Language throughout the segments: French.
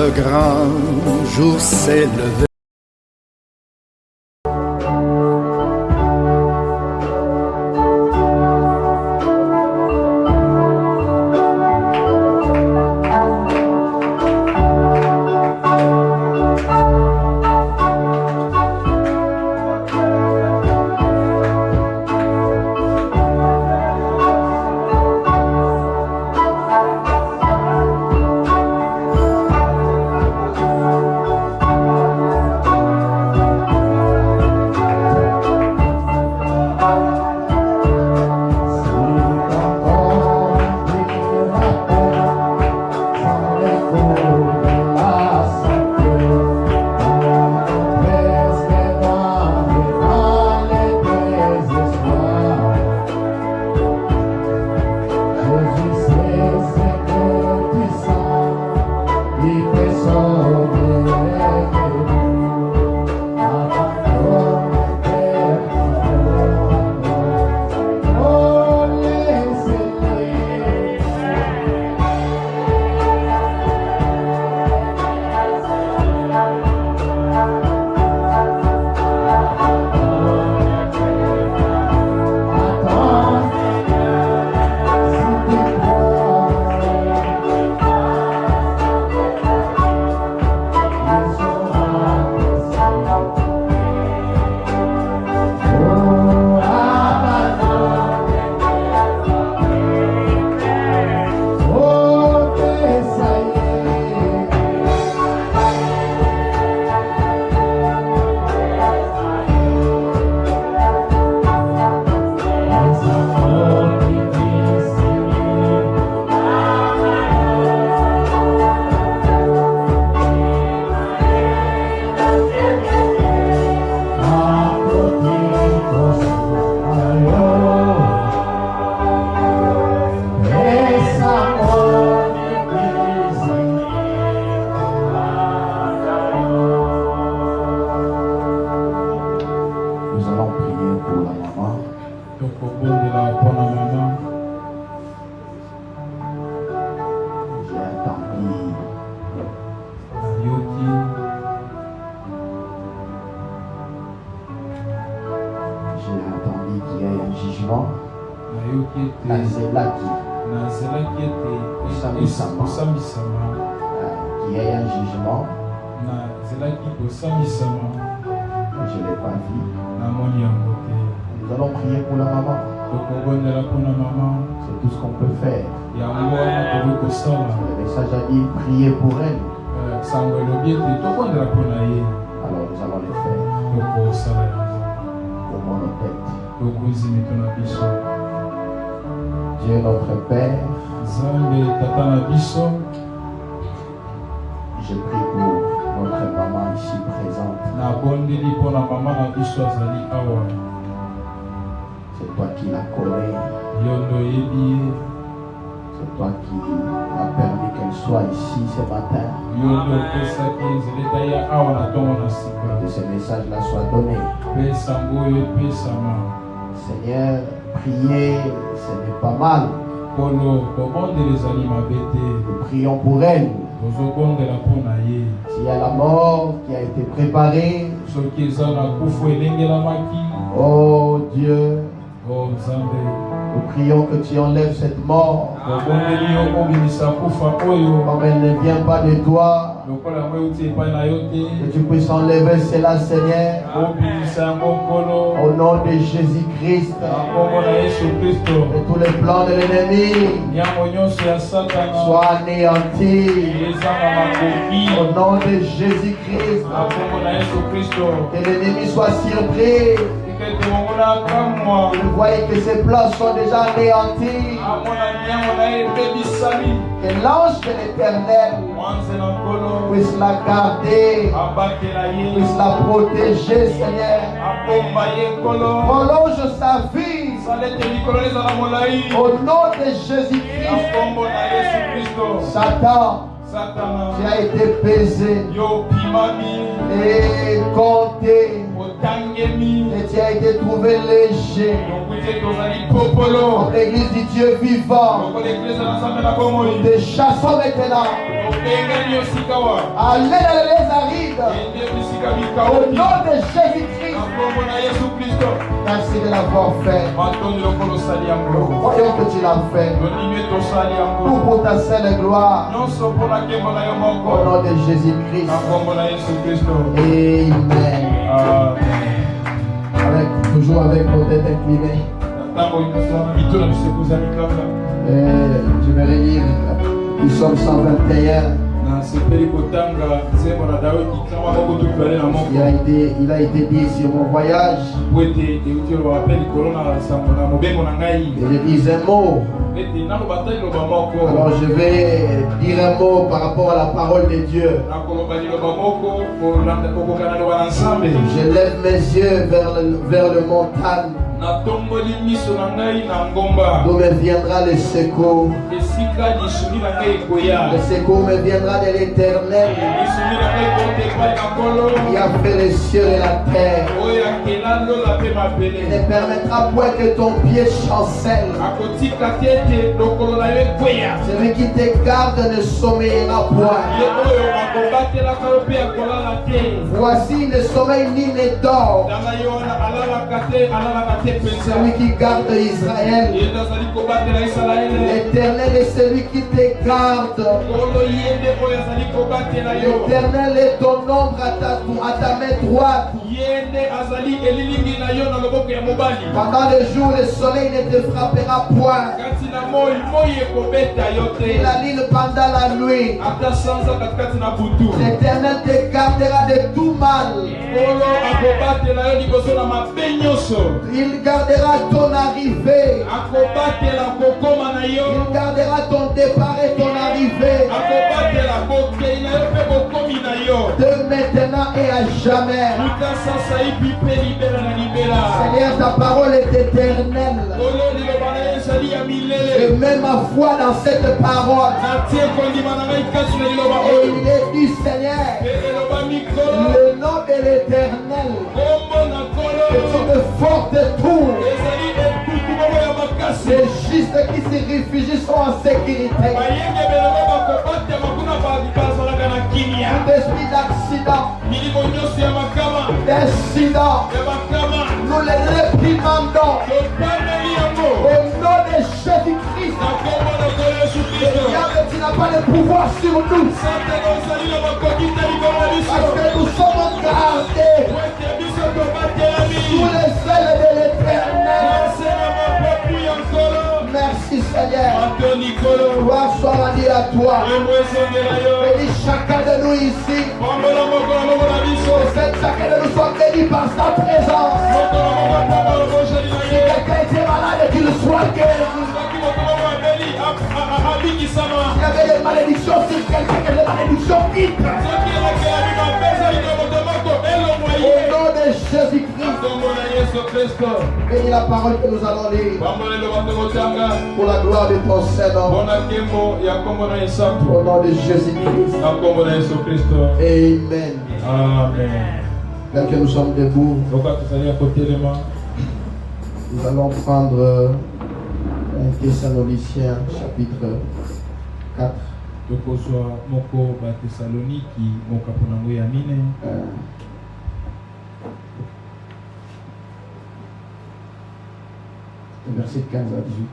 le grand jour s'est levé. Prier pour elle. Alors nous allons le faire. Pour nos têtes. Dieu notre Père, je prie pour notre maman ici présente. C'est toi qui la connais. C'est toi qui as permis qu'elle soit ici ce matin. Que ce message-là soit donné. Seigneur, prier, ce n'est pas mal. Nous prions pour elle. S'il y a la mort qui a été préparée, oh Dieu, nous prions que tu enlèves cette mort. Comme elle ne vient pas de toi, que tu puisses enlever cela, Seigneur. Au nom de Jésus-Christ, que tous les plans de l'ennemi soient anéantis. Au nom de Jésus-Christ, que l'ennemi soit surpris. Vous voyez que ces plans sont déjà anéantis. Que l'ange de l'Éternel puisse la garder, puisse la protéger, Seigneur. Prolonge sa vie. Au nom de Jésus-Christ. Satan, tu as été pesé et compté. Et tu as été trouvé léger. Comme l'église du Dieu vivant. Te chassons maintenant Allez dans les arides. Au nom de Jésus-Christ. Merci de l'avoir fait. Nous croyons que tu l'as fait. Tout pour ta sainte gloire. Au nom de Jésus-Christ. Amen. Toujours avec nos têtes inclinées. Je vais relire du Psaume 121. Il a été dit sur mon voyage. Et je dis un mot. Alors je vais dire un mot par rapport à la parole de Dieu. Je lève mes yeux vers le montagne. D'où me viendra le secours. Le secours me viendra de l'Éternel qui a fait les cieux et la terre. Il ne permettra point que ton pied chancelle. Celui qui te garde ne sommeillera point. Voici le sommeil ni ne dort. Celui qui garde Israël. L'Éternel est celui qui te garde. L'Éternel est ton ombre à ta main droite. Pendant le jour, le soleil ne te frappera point. Et la lune pendant la nuit. L'Éternel te gardera de tout mal. Il gardera ton arrivée. Il gardera ton départ et ton arrivée. De maintenant et à jamais. Seigneur, ta parole est éternelle. Je mets ma foi dans cette parole. Et il est dit, Seigneur, le nom de l'Éternel, que tu me fortes tout. Les justes qui se réfugient sont en sécurité. Tout esprit d'accident, d'incident, nous les réprimandons. Au nom de Jésus-Christ. Le diable, tu n'as pas le pouvoir sur nous. Parce que nous sommes gardés sous les ailes de l'Éternel. Merci Seigneur. Gloire soit rendue à toi. Bénis chacun de nous ici. Que chacun de nous soit béni par sa présence. Si quelqu'un était malade, qu'il soit guéri. S'il y avait des malédictions sur quelqu'un, que les malédictions quittent. Au nom de Jésus-Christ. Bénis la parole que nous allons lire. Pour la gloire de ton Seigneur. Au nom de Jésus-Christ. Amen. Dès que nous sommes debout, nous allons prendre 1 Thessaloniciens chapitre 4. Verset 15 à 18.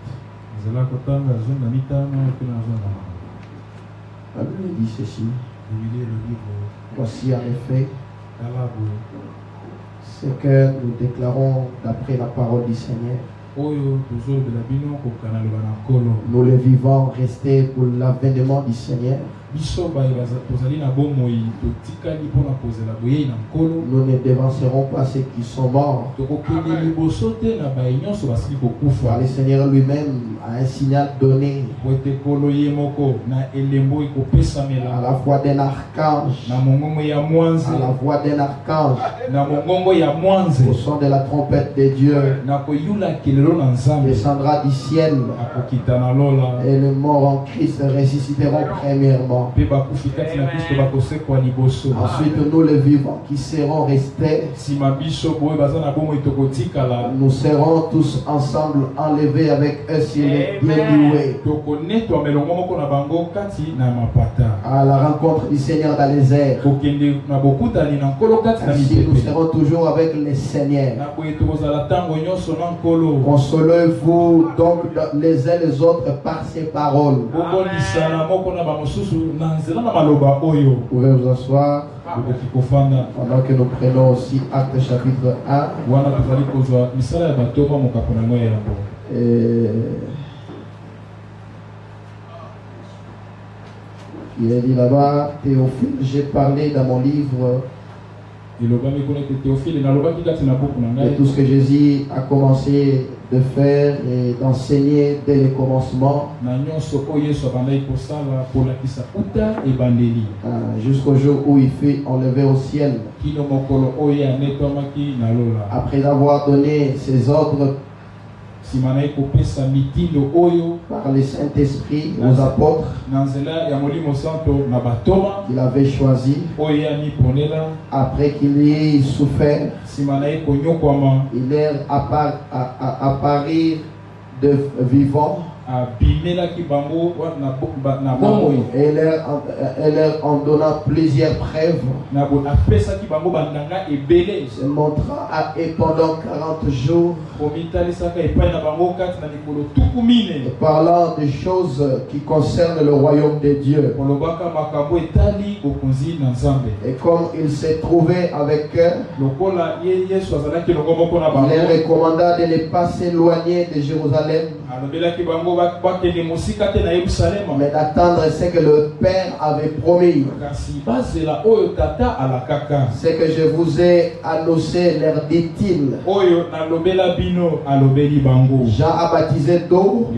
La Bible dit ceci. Voici en effet ce que nous déclarons d'après la parole du Seigneur. Nous le vivons restés pour l'avènement du Seigneur. Nous ne dévancerons pas ceux qui sont morts. Car le Seigneur lui-même a un signal donné à la voix d'un archange, à la voix d'un archange, au son de la trompette de Dieu, descendra du ciel, et les morts en Christ ressusciteront premièrement. devant. Ensuite, nous les vivants qui serons restés, nous serons tous ensemble enlevés avec eux sur les bien loués à la rencontre du Seigneur dans les airs. Ainsi, nous serons toujours avec le Seigneur. Consolez-vous donc les uns les autres par ces paroles. Vous pouvez vous asseoir pendant que nous prenons aussi Actes chapitre 1. Il est dit là-bas, Théophile, j'ai parlé dans mon livre de tout ce que Jésus a commencé de faire et d'enseigner dès le commencement jusqu'au jour où il fut enlevé au ciel. Après avoir donné ses ordres par le Saint-Esprit aux apôtres qu'il avait choisi, après qu'il ait souffert, il est apparu de vivant. Et leur en donnant plusieurs preuves, se montrant et pendant 40 jours, parlant des choses qui concernent le royaume de Dieu. Et comme il s'est trouvé avec eux, il leur recommanda de ne pas s'éloigner de Jérusalem, mais d'attendre ce que le Père avait promis. Ce que je vous ai annoncé, leur dit-il. Jean a baptisé d'eau,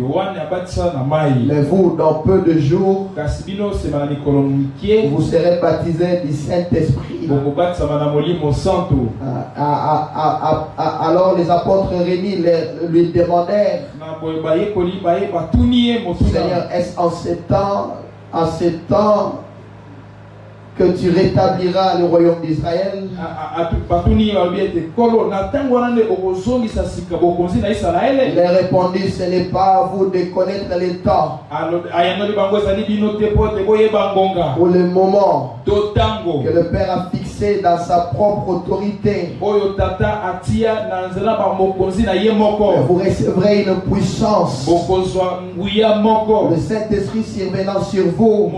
mais vous, dans peu de jours, vous serez baptisés du Saint-Esprit. Alors les apôtres réunis lui demandèrent, Seigneur, est-ce en ces temps que tu rétabliras le royaume d'Israël? Il répondit, ce n'est pas à vous de connaître les temps ou le moment que le Père a fixé dans sa propre autorité. Vous recevrez une puissance, le Saint-Esprit survenant sur vous.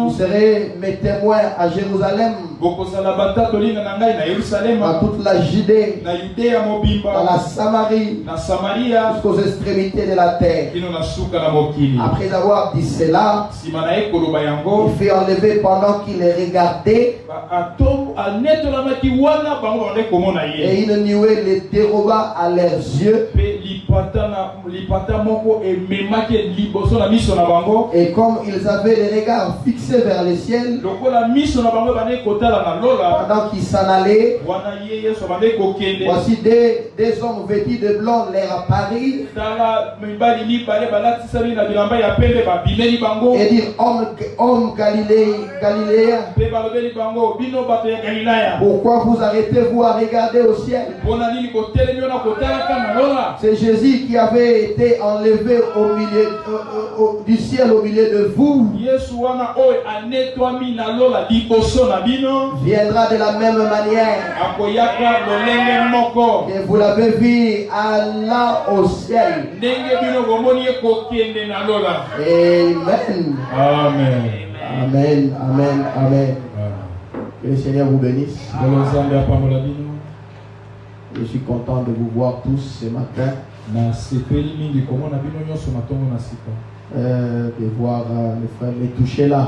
Vous serez mes témoins à Jérusalem, dans toute la Judée, dans la Samarie, jusqu'aux extrémités de la terre. Après avoir dit cela, il fut enlevé pendant qu'il les regardait, et une nuée les déroba à leurs yeux. Et comme ils avaient les regards fixés vers le ciel, pendant qu'ils s'en allaient, voici des hommes vêtus de blanc leur apparurent et dire, homme Galiléen, pourquoi vous arrêtez-vous à regarder au ciel? C'est Jésus qui avait été enlevé au milieu du ciel, au milieu de vous, viendra de la même manière que vous l'avez vu allant au ciel. Amen. Amen. Amen. Amen. Que le Seigneur vous bénisse. Je suis content de vous voir tous ce matin. De voir les frères me toucher là.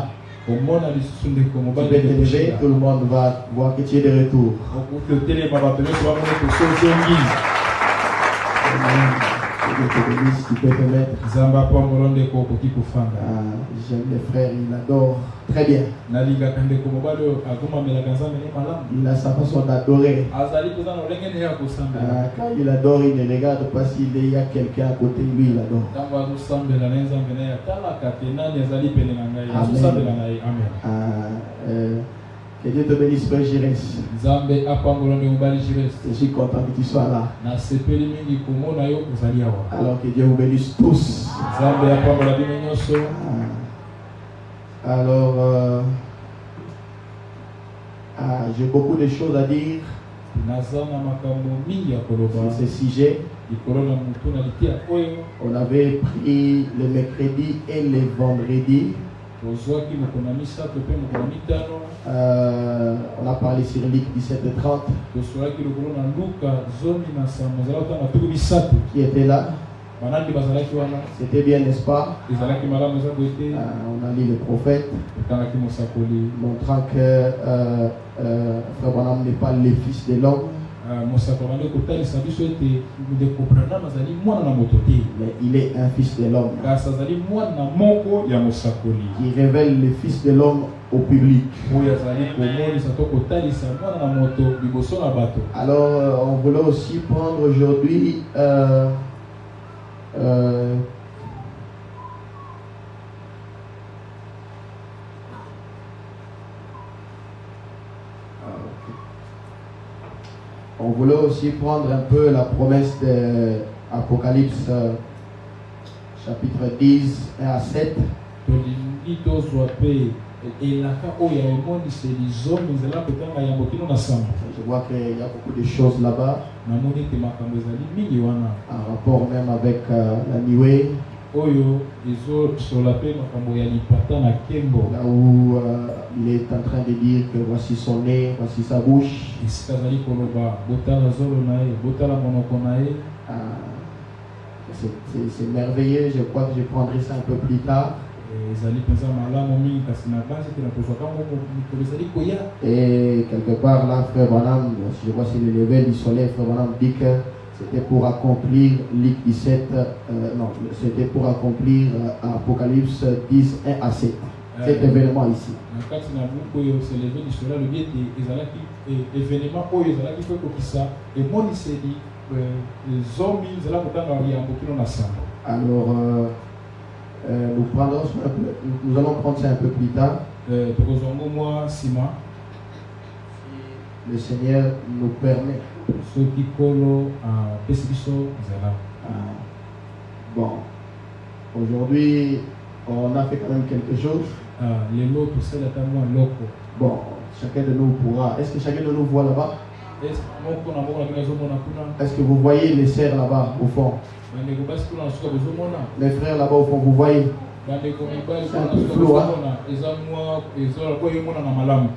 Tu peux te lever, tout le monde va voir que tu es de retour. Tu peux te mettre. J'aime les frères, il adore très bien. Il a sa façon d'adorer. Quand il adore, il ne regarde pas s'il y a quelqu'un à côté de lui, il adore. Que Dieu te bénisse, Frère Jires. Je suis content que tu sois là. Alors que Dieu vous bénisse tous. Alors, j'ai beaucoup de choses à dire sur ce sujet. On avait pris le mercredi et le vendredi. On a parlé sur Luc 17:30 qui était là. C'était bien, n'est-ce pas? On a lu le prophète montrant que Frère Branham n'est pas le fils de l'homme, mais il est un fils de l'homme qui révèle le fils de l'homme au public. Alors on voulait aussi prendre aujourd'hui on voulait aussi prendre un peu la promesse de Apocalypse chapitre 10 1 à 7. Je vois qu'il y a beaucoup de choses là-bas en rapport même avec la Niue, là où il est en train de dire que voici son nez, voici sa bouche. C'est merveilleux, je crois que je prendrai ça un peu plus tard. Et quelque part là, Frère Branham, je vois c'est le level du soleil, Frère Branham dit que c'était pour accomplir Luc 17, non, c'était pour accomplir Apocalypse 10, 1 à 7. Cet événement ici. Alors, nous allons prendre ça un peu plus tard. Si le Seigneur nous permet. Bon, aujourd'hui, on a fait quand même quelque chose. Bon, chacun de nous pourra. Est-ce que chacun de nous voit là-bas? Est-ce que vous voyez les sœurs là-bas au fond? Les frères là-bas au fond, vous voyez? C'est un peu flou, hein?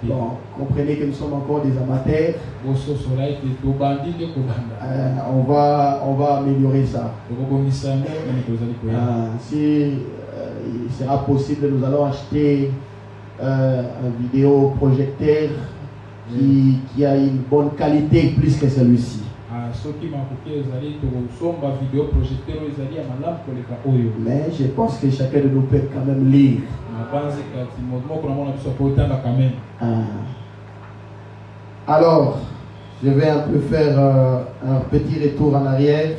Bon, comprenez que nous sommes encore des amateurs. On va améliorer ça. Si il sera possible, nous allons acheter un vidéoprojecteur qui a une bonne qualité plus que celui-ci. Mais je pense que chacun de nous peut quand même lire. Alors, je vais un peu faire un petit retour en arrière.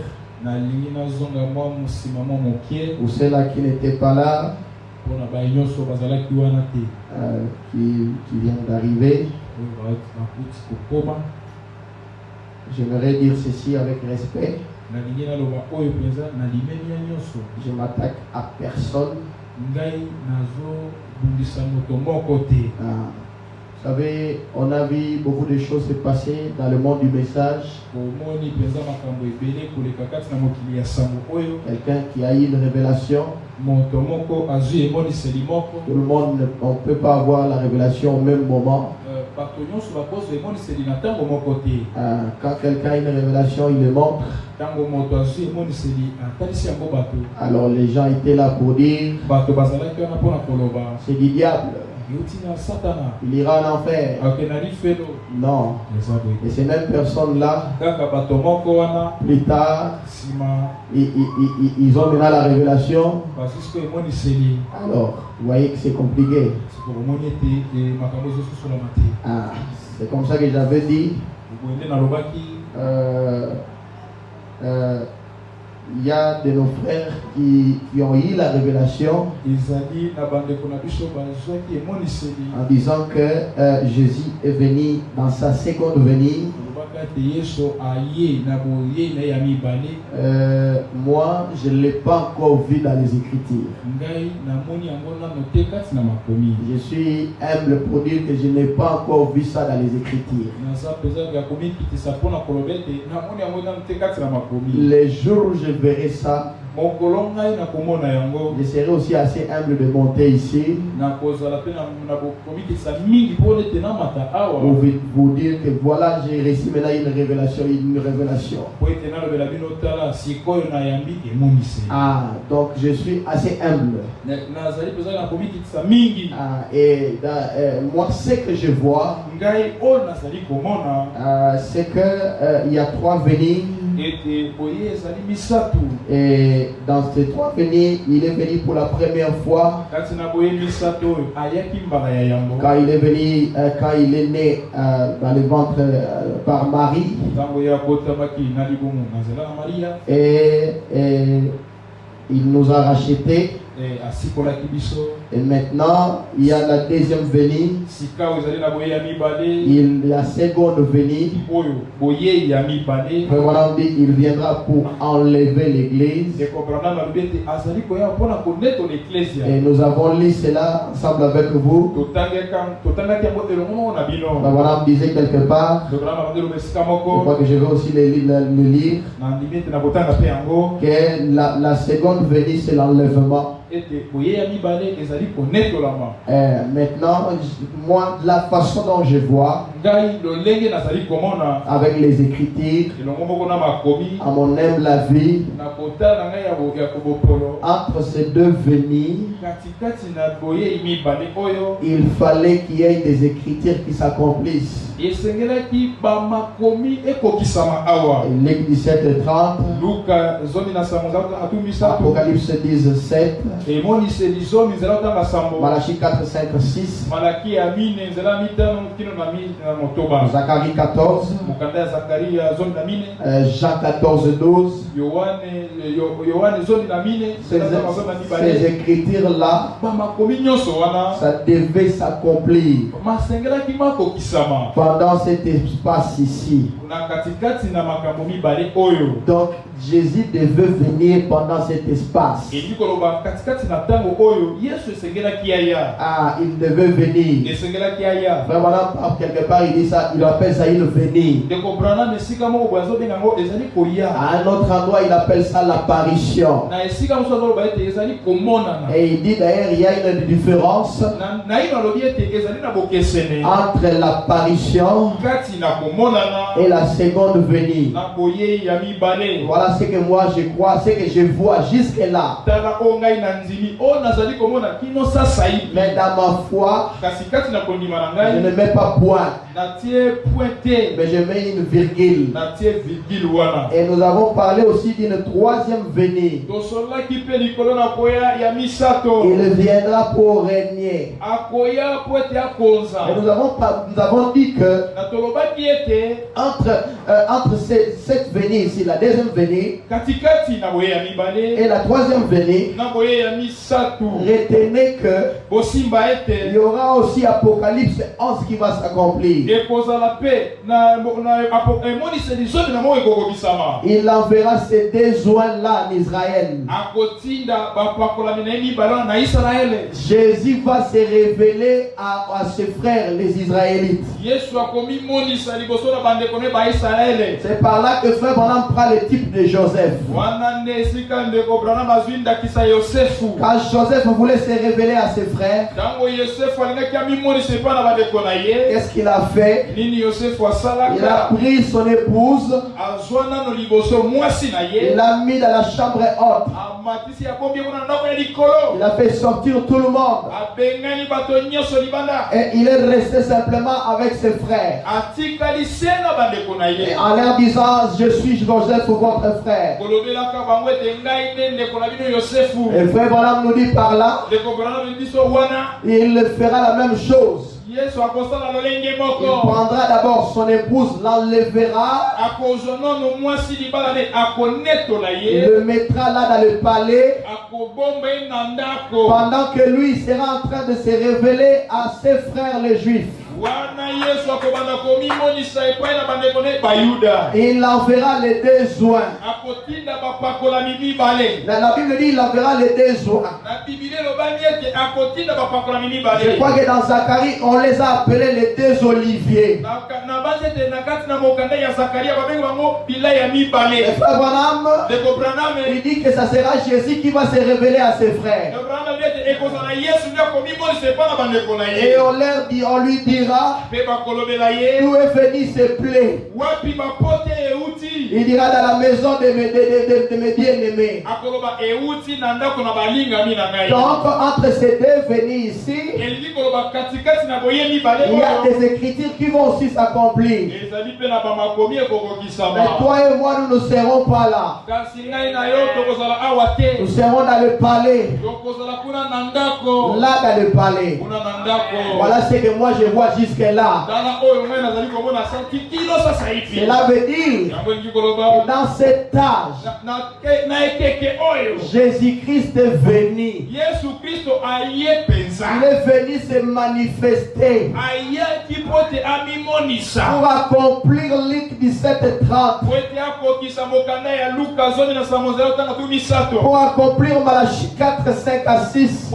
Pour ceux-là qui n'étaient pas là, qui viennent d'arriver, j'aimerais dire ceci avec respect. Je m'attaque à personne. Vous savez, on a vu beaucoup de choses se passer dans le monde du message. Quelqu'un qui a eu une révélation. Tout le monde, on ne peut pas avoir la révélation au même moment. Quand quelqu'un a une révélation, il le montre. Alors les gens étaient là pour dire c'est du diable. il ira en enfer. Non. Et ces mêmes personnes-là, plus tard, ils ont maintenant la révélation. Alors, vous voyez que c'est compliqué. Ah, c'est comme ça que j'avais dit. Il y a de nos frères qui ont eu la révélation en disant que Jésus est venu dans sa seconde venue. Moi, je ne l'ai pas encore vu dans les Écritures. Je suis humble pour dire que je n'ai pas encore vu ça dans les Écritures. Les jours où je verrai ça, je serai aussi assez humble de monter ici pour vous dire que voilà, j'ai reçu maintenant une révélation. Ah, donc je suis assez humble. Et moi, ce que je vois, c'est qu'il y a 3 venues. Et dans ces 3 venues, il est venu pour la première fois quand il est venu, quand il est né dans le ventre par Marie. Et il nous a rachetés. Et maintenant, il y a la deuxième venue. La seconde venue. Voilà, on dit il viendra pour enlever l'église. Et nous avons lu cela ensemble avec vous. Voilà, on disait quelque part. Je crois que je vais aussi le lire. Que la seconde venue, c'est l'enlèvement. Maintenant, moi, la façon dont je vois, avec les Écritures, à mon humble avis, entre ces 2 venues, il fallait qu'il y ait des Écritures qui s'accomplissent. Luc 17:30, Apocalypse 10:7, Malachie 4:5-6, Zacharie 14, Jean 14:12. Ces écritures-là, ça devait s'accomplir pendant cet espace ici. Donc Jésus devait venir pendant cet espace. Ah, il devait venir. Vraiment, quelque part, il dit ça, il appelle ça une venue. À un autre endroit, il appelle ça l'apparition. Et il dit d'ailleurs, il y a une différence entre l'apparition et la seconde venue. Voilà ce que moi je crois, ce que je vois jusque-là. Mais dans ma foi, je ne mets pas point, mais je mets une virgule. Et nous avons parlé aussi d'une 3e venue. Il viendra pour régner. Et nous avons dit que entre cette venue ici, la deuxième venue et la 3e venue, retenez que il y aura aussi Apocalypse 11 qui va s'accomplir. Il enverra ces 2 joints-là en Israël. Jésus va se révéler à ses frères les Israélites. C'est par là que Frère Branham prend le type de Joseph. Quand Joseph voulait se révéler à ses frères, qu'est-ce qu'il a fait? Il a pris son épouse, il l'a mis dans la chambre haute. Il a fait sortir tout le monde. Et il est resté simplement avec ses frères. Et en leur disant, je suis Joseph, votre frère. Et frère Branham nous dit par là, il fera la même chose. Il prendra d'abord son épouse, l'enlèvera, le mettra là dans le palais, pendant que lui sera en train de se révéler à ses frères les Juifs. Et il enverra les deux joints. La Bible dit il enverra les deux joints. Je crois que dans Zacharie, on les a appelés les deux oliviers. Et frère Branham, il dit que ça sera Jésus qui va se révéler à ses frères. Et on lui dira, d'où est venu ce blé? Il dira dans la maison de mes bien-aimés. Donc entre ces deux venus ici, il y a des écritures qui vont aussi s'accomplir. Mais toi et moi, nous ne serons pas là. Nous serons dans le palais. Là dans le palais. Voilà ce que moi je vois jusque-là. Cela veut dire que dans cet âge, Jésus-Christ est venu. Il est venu se manifester pour accomplir Luc 17:30, pour accomplir Malachie 4:5-6.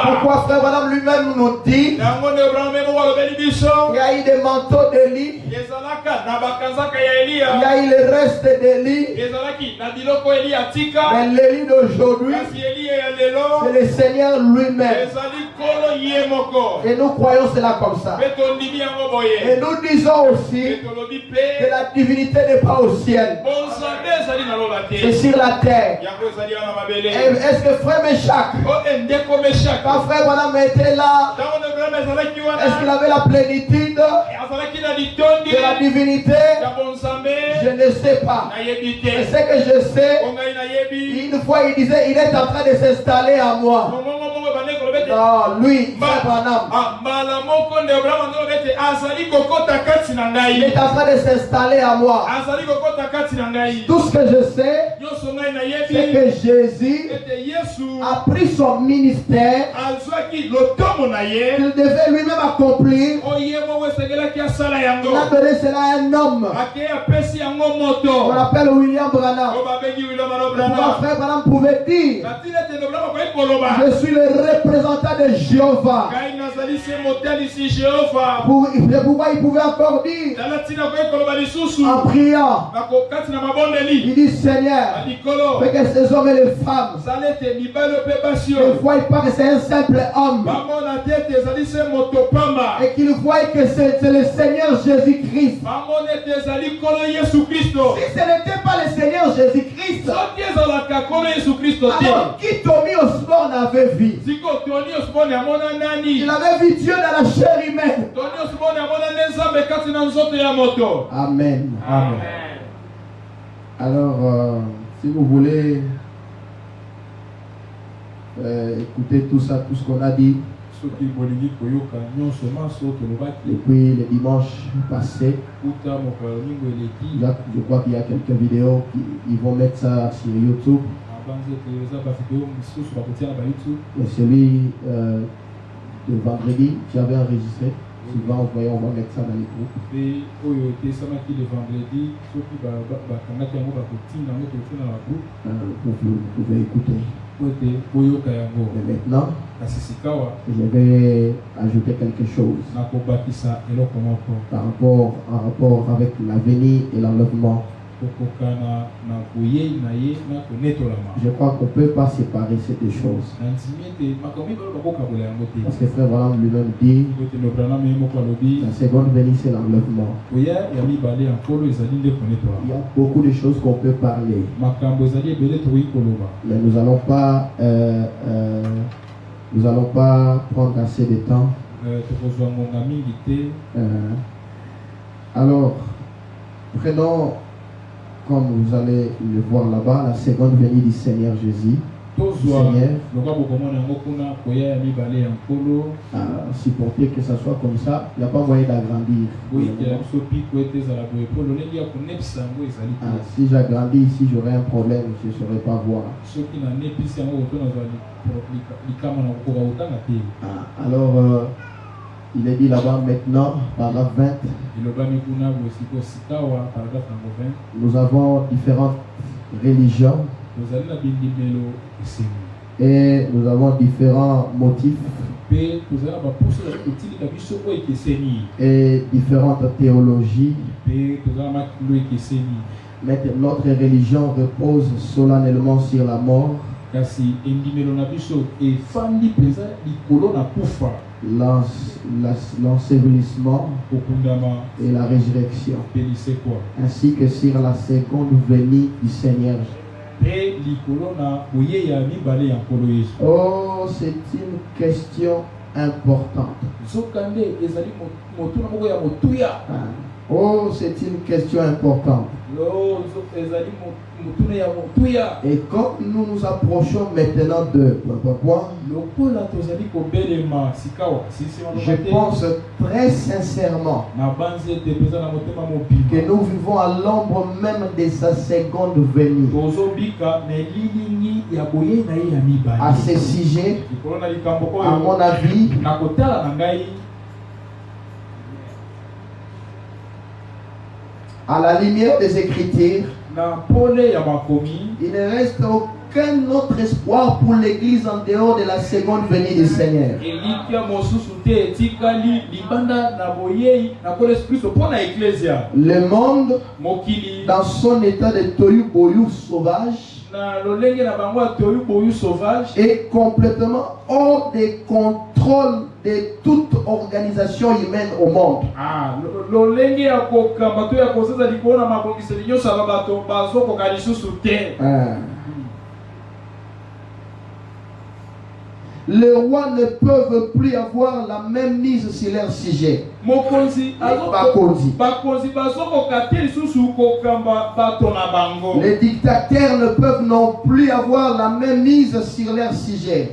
Pourquoi frère Madame lui-même nous dit il y a eu des manteaux d'Élie, il y a eu le reste d'Élie, mais l'Élie d'aujourd'hui, c'est le Seigneur lui-même. Et nous croyons cela comme ça. Et nous disons aussi que la divinité n'est pas au ciel, c'est sur la terre. Est-ce que frère Meshach, quand frère Branham était là, est-ce qu'il avait la plénitude de la divinité? Je ne sais pas. Mais ce que je sais, une fois il disait, il est en train de s'installer à moi. Non, lui, frère Branham, il est en train de s'installer à moi. Tout ce que je sais, c'est que Jésus a pris son ministère qu'il devait lui-même accomplir. Il a donné cela à un homme qu'on appelle William Branham. Pourquoi frère Branham pouvait dire, je suis le représentant de Jéhovah. Pourquoi il pouvait encore dire, en priant, il dit Seigneur, fais que ces hommes et les femmes ne voient pas que c'est un simple homme, et qu'ils voient que c'est le Seigneur Jésus-Christ. Si ce n'était pas le Seigneur Jésus-Christ, alors qui Tommy Osborne avait vu? Il avait vu Dieu dans la chair humaine. Amen. Amen. Alors, si vous voulez écouter tout ça, tout ce qu'on a dit depuis le dimanche passé, je crois qu'il y a quelques vidéos qui vont mettre ça sur YouTube. Et celui de vendredi, j'avais enregistré. Souvent, on va mettre ça dans les groupes. Vous pouvez écouter. Et maintenant, je vais ajouter quelque chose en rapport avec la venue et l'enlèvement Je crois qu'on ne peut pas séparer ces deux choses. Parce que Frère Branham lui-même dit, la seconde venue c'est l'enlèvement. Il y a beaucoup de choses qu'on peut parler. Mais nous n'allons pas prendre assez de temps. Alors, prenons, comme vous allez le voir là-bas, la seconde venue du Seigneur Jésus. Supporter que ça soit comme ça, il n'y a pas moyen d'agrandir. Si j'agrandis ici, j'aurai un problème, je ne saurais pas voir. Alors, il est dit là-bas maintenant, paragraphe 20. Nous avons différentes religions et nous avons différents motifs et différentes théologies. Notre religion repose solennellement sur la mort, l'ensevelissement et la résurrection, ainsi que sur la seconde venue du Seigneur. Oh, c'est une question importante. Oh, c'est une question importante. Et comme nous nous approchons maintenant de je pense très sincèrement que nous vivons à l'ombre même de sa seconde venue. À ce sujet, à mon avis, à la lumière des Écritures, il ne reste aucun autre espoir pour l'Église en dehors de la seconde venue du Seigneur. Le monde, dans son état de tohu-bohu sauvage, est complètement hors des contrôles de toute organisation humaine au monde. Les rois ne peuvent plus avoir la même mise sur leur sujet. Les dictateurs ne peuvent non plus avoir la même mise sur leur sujet.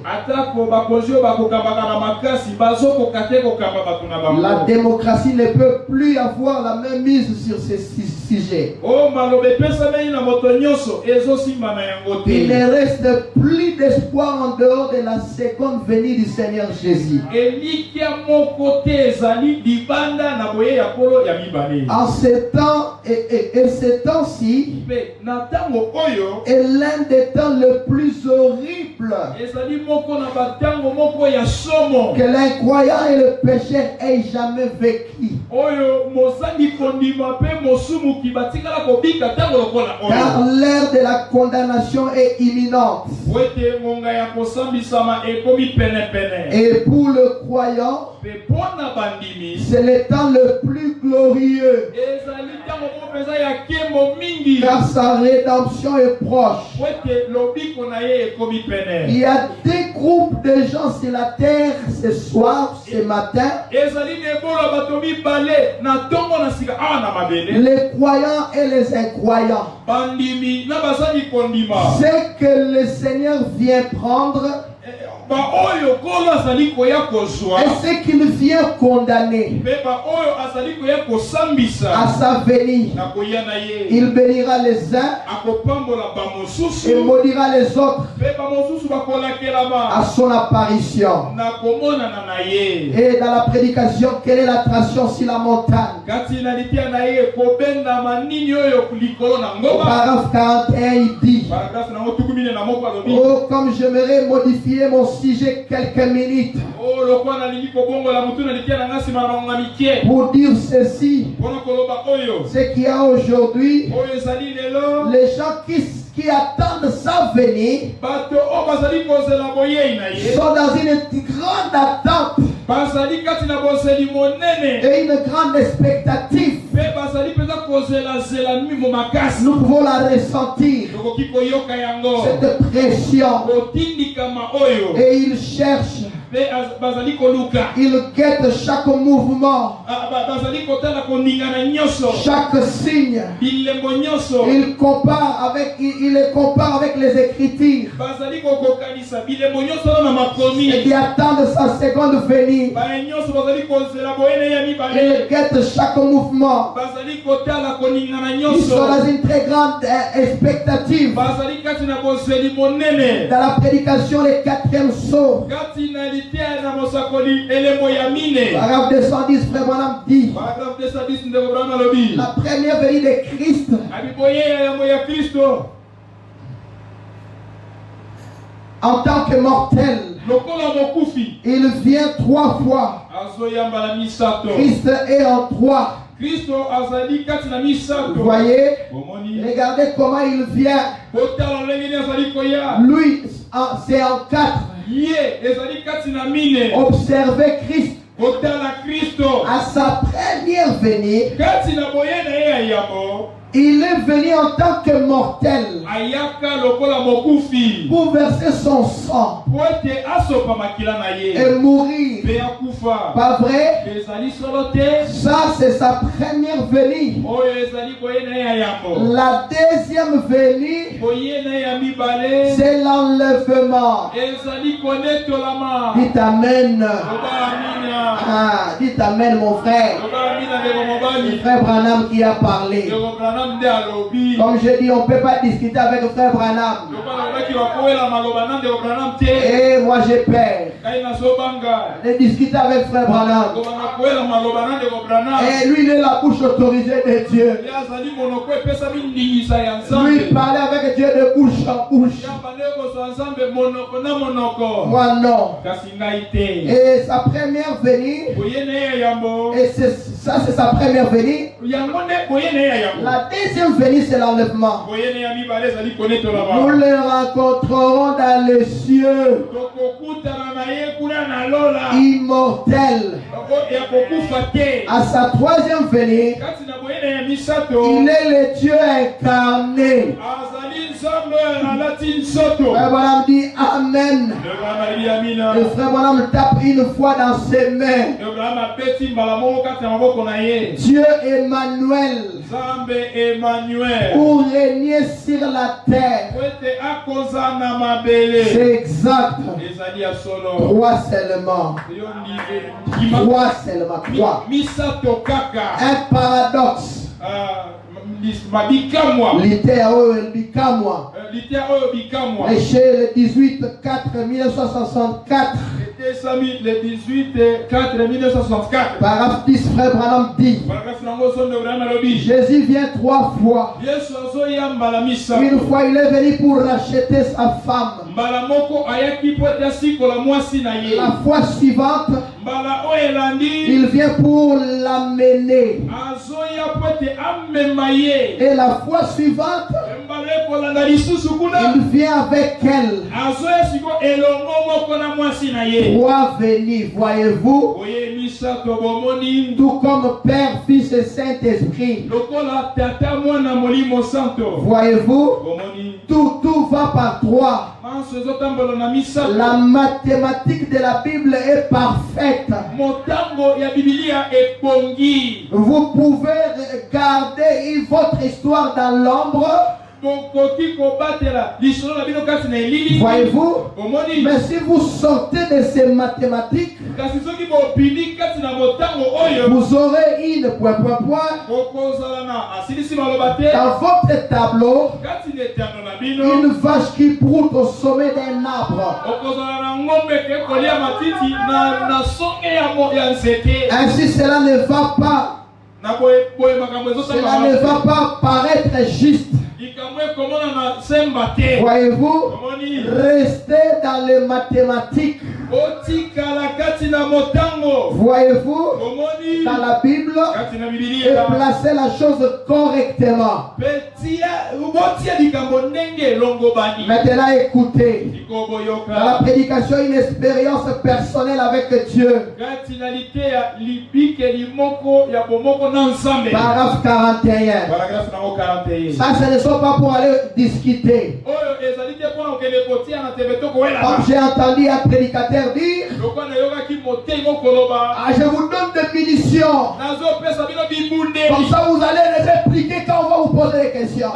La démocratie ne peut plus avoir la même mise sur ces sujets. Il ne reste plus d'espoir en dehors de la seconde venue du Seigneur Jésus. En ces temps et ces temps-ci est l'un des temps le plus horrible que l'incroyant et le pécheur aient jamais vécu. Car l'heure de la condamnation est imminente. Et pour le croyant, c'est le temps le plus glorieux, car sa rédemption est proche. Il y a des groupes de gens sur la terre ce soir, ce matin, les croyants et les incroyants. C'est que le Seigneur vient prendre et ce qu'il vient condamner à sa venue. Il bénira les uns et maudira les autres à son apparition. Et dans la prédication, quelle est l'attraction sur la montagne? Au paragraphe 41, il dit: oh, comme j'aimerais modifier mon si j'ai quelques minutes pour dire ceci, c'est qu'il y a aujourd'hui les gens qui attendent sa venue sont dans une grande attente et une grande expectative. Nous pouvons la ressentir, cette pression, et ils cherchent, ils guettent chaque mouvement, chaque signe. Ils les comparent avec les Écritures et ils attendent sa seconde venue. Ils guettent chaque mouvement. Ils sont dans une très grande expectative. Dans la prédication, le 4e saut, paragraphe 210, Frère Branham dit, la première venue de Christ en tant que mortel, il vient 3 fois. Christ est en 3. Vous voyez, regardez comment il vient. Lui, c'est en 4. Observez Christ à sa première venue. Il est venu en tant que mortel pour verser son sang et mourir. Pas vrai? Ça, c'est sa première venue. La deuxième venue, c'est l'enlèvement. Dites Amen. Dites Amen, mon frère. Le frère Branham qui a parlé. Comme je dis, on ne peut pas discuter avec le frère Branham. Et moi j'ai peur de discuter avec le frère Branham. Et lui, il est la bouche autorisée de Dieu. Lui, il parlait avec Dieu de bouche en bouche. Moi non. Et sa première venue, et ça c'est sa première venue. La deuxième venue, c'est l'enlèvement. Nous le rencontrerons dans les cieux, immortel. À sa troisième venue, il est le Dieu incarné. Frère Branham dit Amen. Le frère Branham tape une fois dans ses mains. Dieu Emmanuel. Pour régner sur la terre. C'est exact. 3 seulement. 3 seulement. 3. Un paradoxe. Chez le 18-4-1964. Paragraphe 10, Frère Branham dit, Jésus vient 3 fois. Une fois il est venu pour racheter sa femme. La fois suivante, il vient pour l'amener. Et la fois suivante, il vient avec elle. 3 venues, voyez-vous? Tout comme Père, Fils et Saint-Esprit. Voyez-vous? Tout va par 3. La mathématique de la Bible est parfaite. Vous pouvez garder votre histoire dans l'ombre. Voyez-vous? Mais si vous sortez de ces mathématiques, vous aurez une point. Dans votre tableau, une vache qui broute au sommet d'un arbre. Ainsi, cela ne va pas paraître juste. Voyez-vous, restez dans les mathématiques. Voyez-vous, dans la Bible, et placez la chose correctement. Maintenant, écoutez. Dans la prédication, une expérience personnelle avec Dieu. Paragraphe 41. Ça, ce ne sont pas pour aller discuter. Comme j'ai entendu un prédicateur dire, je vous donne des munitions. Comme ça, vous allez les répliquer quand on va vous poser des questions.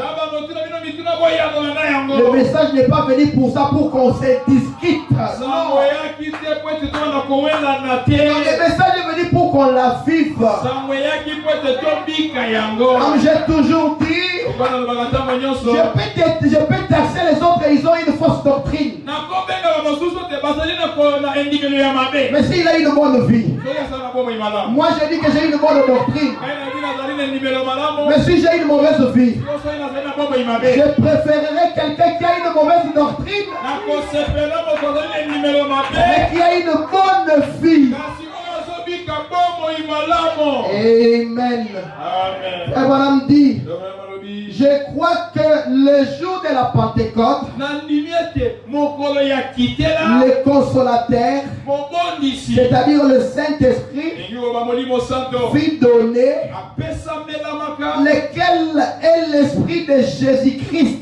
Le message n'est pas venu pour ça, pour qu'on se discute. Non. Le message est venu pour qu'on la vive. Comme j'ai toujours dit, je peux taxer les autres et ils ont une fausse doctrine. Mais s'il a une bonne vie, moi je dis que j'ai une bonne doctrine. Mais si j'ai une mauvaise vie, je préférerais quelqu'un qui a une mauvaise doctrine, mais qui a une bonne vie. Amen. Et madame dit, je crois que le jour de la Pentecôte, le consolateur, c'est-à-dire le Saint-Esprit, fut donné, lequel est l'Esprit de Jésus-Christ,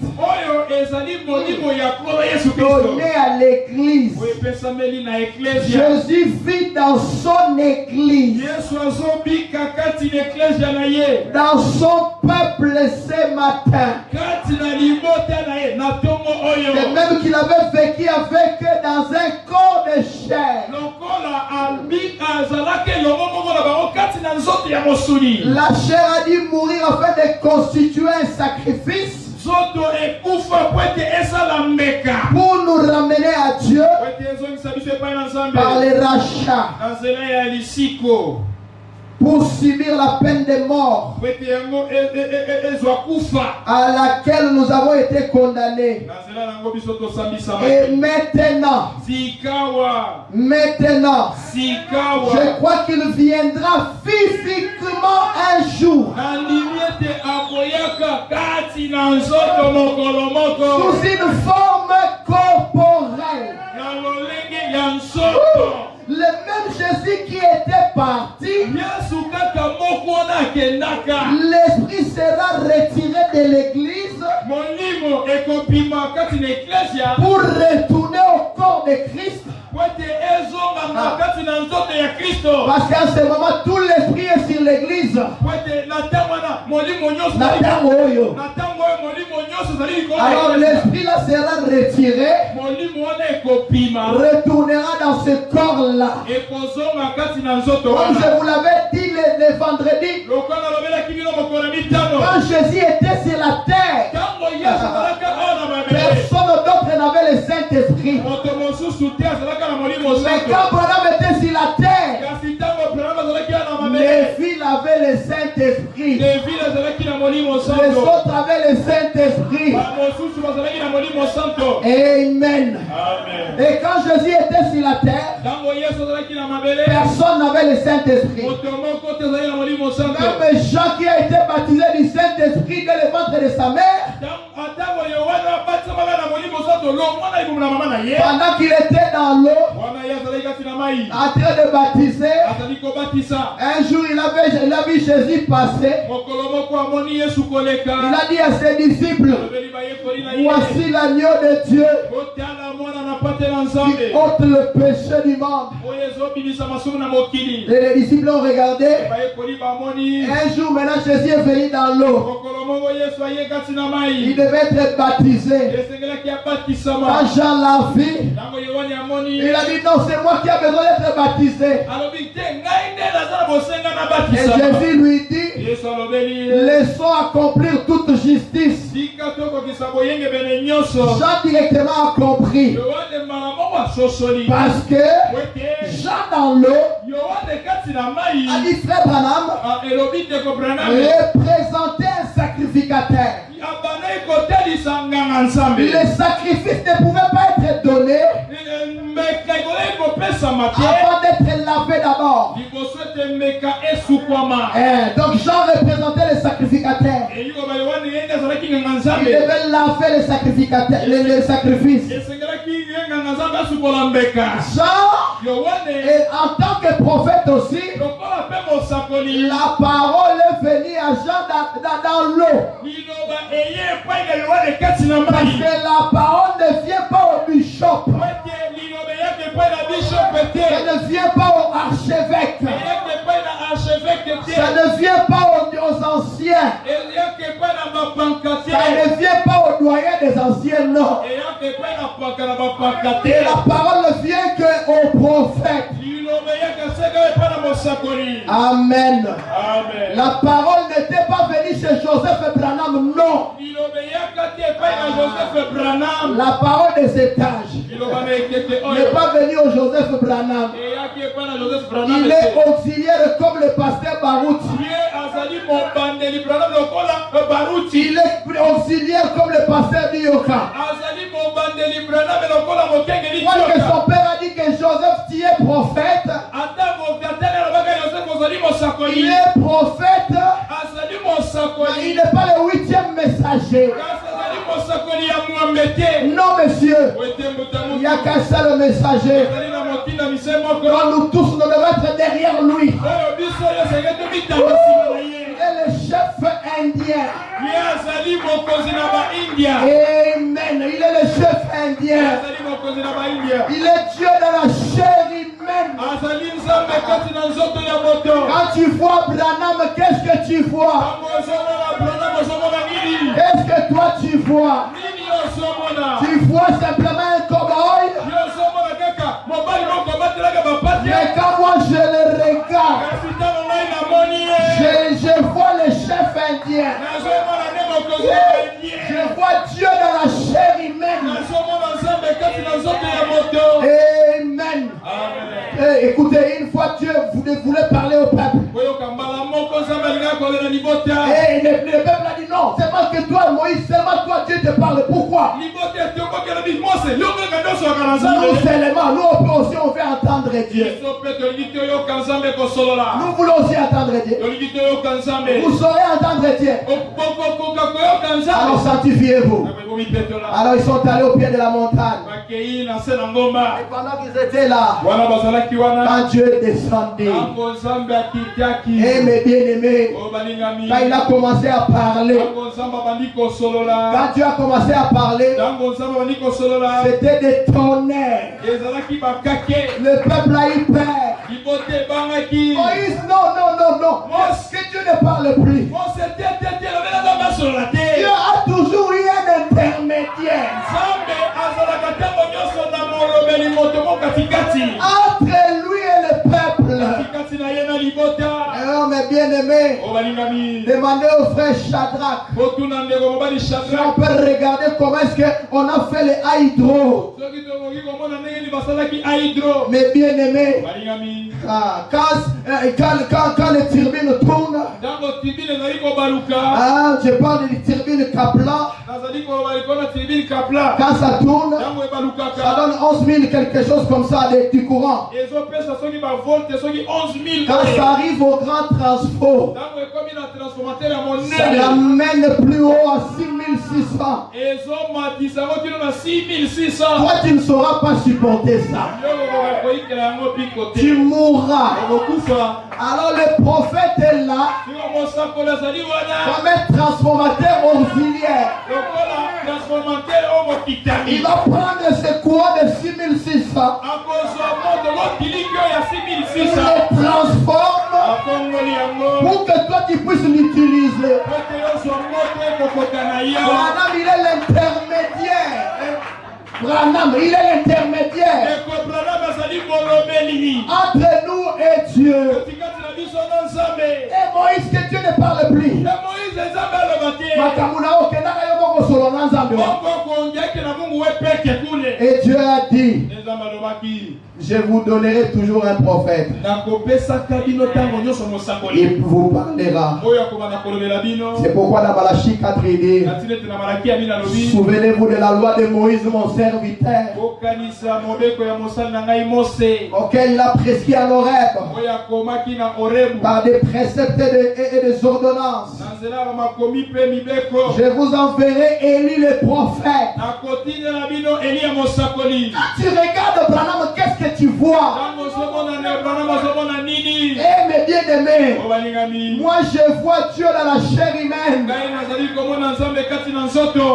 donné à l'Église. Jésus vit dans son Église, dans son peuple ce matin. De même qu'il avait vécu avec eux dans un corps de chair. La chair a dû mourir afin de constituer un sacrifice pour nous ramener à Dieu par le rachat, pour subir la peine de mort à laquelle nous avons été condamnés. Et maintenant, je crois qu'il viendra physiquement un jour sous une forme corporelle. Le même Jésus qui était parti, l'Esprit sera retiré de l'Église pour retourner au corps de Christ. Parce qu'à ce moment, tout l'Esprit est sur l'Église. Alors l'Esprit là sera retiré, retournera dans ce corps-là. Comme je vous l'avais dit le vendredi, quand Jésus était sur la terre, personne d'autre n'avait le Saint-Esprit. Mais quand Branham était sur la terre, les filles avaient le Saint-Esprit. Les autres avaient le Saint-Esprit. Amen. Et quand Jésus était sur la terre, personne n'avait le Saint-Esprit. Même Jean qui a été baptisé du Saint-Esprit dès le ventre de sa mère, pendant qu'il était dans l'eau, en train de baptiser, un jour il a vu Jésus passer. Il a dit à ses disciples, voici l'agneau de Dieu qui ôte le péché du monde. Et les disciples ont regardé. Un jour maintenant Jésus est venu dans l'eau. Il devait être baptisé. Quand Jean l'a vu, il a dit non, c'est moi qui ai besoin d'être baptisé. Et Jésus lui dit, laissons accomplir toute justice. Jean directement a compris. Parce que Jean dans l'eau a dit frère Branham représentait un sacrificateur. Les sacrifices ne pouvaient pas être donnés avant d'être lavés d'abord. Donc Jean représentait les sacrificateurs. Il devait laver les sacrificateurs, les sacrifices. Jean, et en tant que prophète aussi, la parole est venue à Jean dans l'eau. Parce que la parole ne vient pas au bishop. Ça ne vient pas au archevêque. Ça ne vient pas aux anciens. Ça ne vient pas au doyen des anciens, non. Et la parole ne vient qu'au prophète. Amen. La parole n'était pas venue chez Joseph Branham, non. La parole des étages n'est pas venue au Joseph Branham. Il est auxiliaire comme le pasteur Baruti. Il est auxiliaire comme le pasteur Dioka. Que son père a dit que Joseph, tu es prophète. Il est prophète. Il n'est pas le 8e messager. Non, monsieur. Il n'y a qu'un seul messager. Donc nous tous, nous devons être derrière lui. Il est le chef indien. Amen. Il est le chef indien. Il est Dieu de la chair humaine. Quand tu vois Branham, qu'est-ce que tu vois? Qu'est-ce que toi tu vois? Tu vois simplement un cow-boy. Mais quand moi je le regarde, je vois le chef indien. Je vois Dieu dans la chair humaine. Amen. Écoutez, une fois Dieu voulait parler au peuple. Et le peuple a dit non, c'est pas que toi Moïse, seulement toi Dieu te parle. Pourquoi? Nous seulement, nous aussi on veut entendre Dieu. Nous voulons aussi entendre Dieu. Vous saurez entendre Dieu. Alors sanctifiez-vous. Alors ils sont allés au pied de la montagne. Et pendant qu'ils étaient là, quand Dieu est descendu, et mes bien-aimés, quand il a commencé à parler, quand Dieu a commencé à parler, c'était des tonnerres. Le peuple a eu peur. Moïse, non. Que Dieu ne parle plus. Dieu a toujours eu un intermédiaire entre lui et le peuple. Alors mes bien-aimés, demandez au frère Shadrach si on peut regarder comment est-ce qu'on a fait les hydro. Mes bien-aimés, quand les turbines tournent, je parle des turbines Kaplan. Quand ça tourne, ça donne 11 000 quelque chose comme ça du courant. Quand ça arrive au grand transport, ça l'amène plus haut à 6600. Toi tu ne sauras pas supporter ça. Tu mourras. Alors le prophète est là comme un transformateur auxiliaire. Il va prendre ce courant de 6600. Il le transforme pour que toi tu puisses l'utiliser. Branham, il est l'intermédiaire. Branham, il est l'intermédiaire entre nous et Dieu. Et Moïse, que Dieu ne parle plus. Et Dieu a dit, je vous donnerai toujours un prophète. Il vous parlera. C'est pourquoi dans Malachie 4 il dit, souvenez-vous de la loi de Moïse, mon serviteur, auquel il a prescrit à l'Horeb par des préceptes et des ordonnances. Je vous enverrai Élie le prophète. Quand tu regardes Branham, qu'est-ce que tu vois? Eh mes bien-aimés, moi je vois Dieu dans la chair humaine.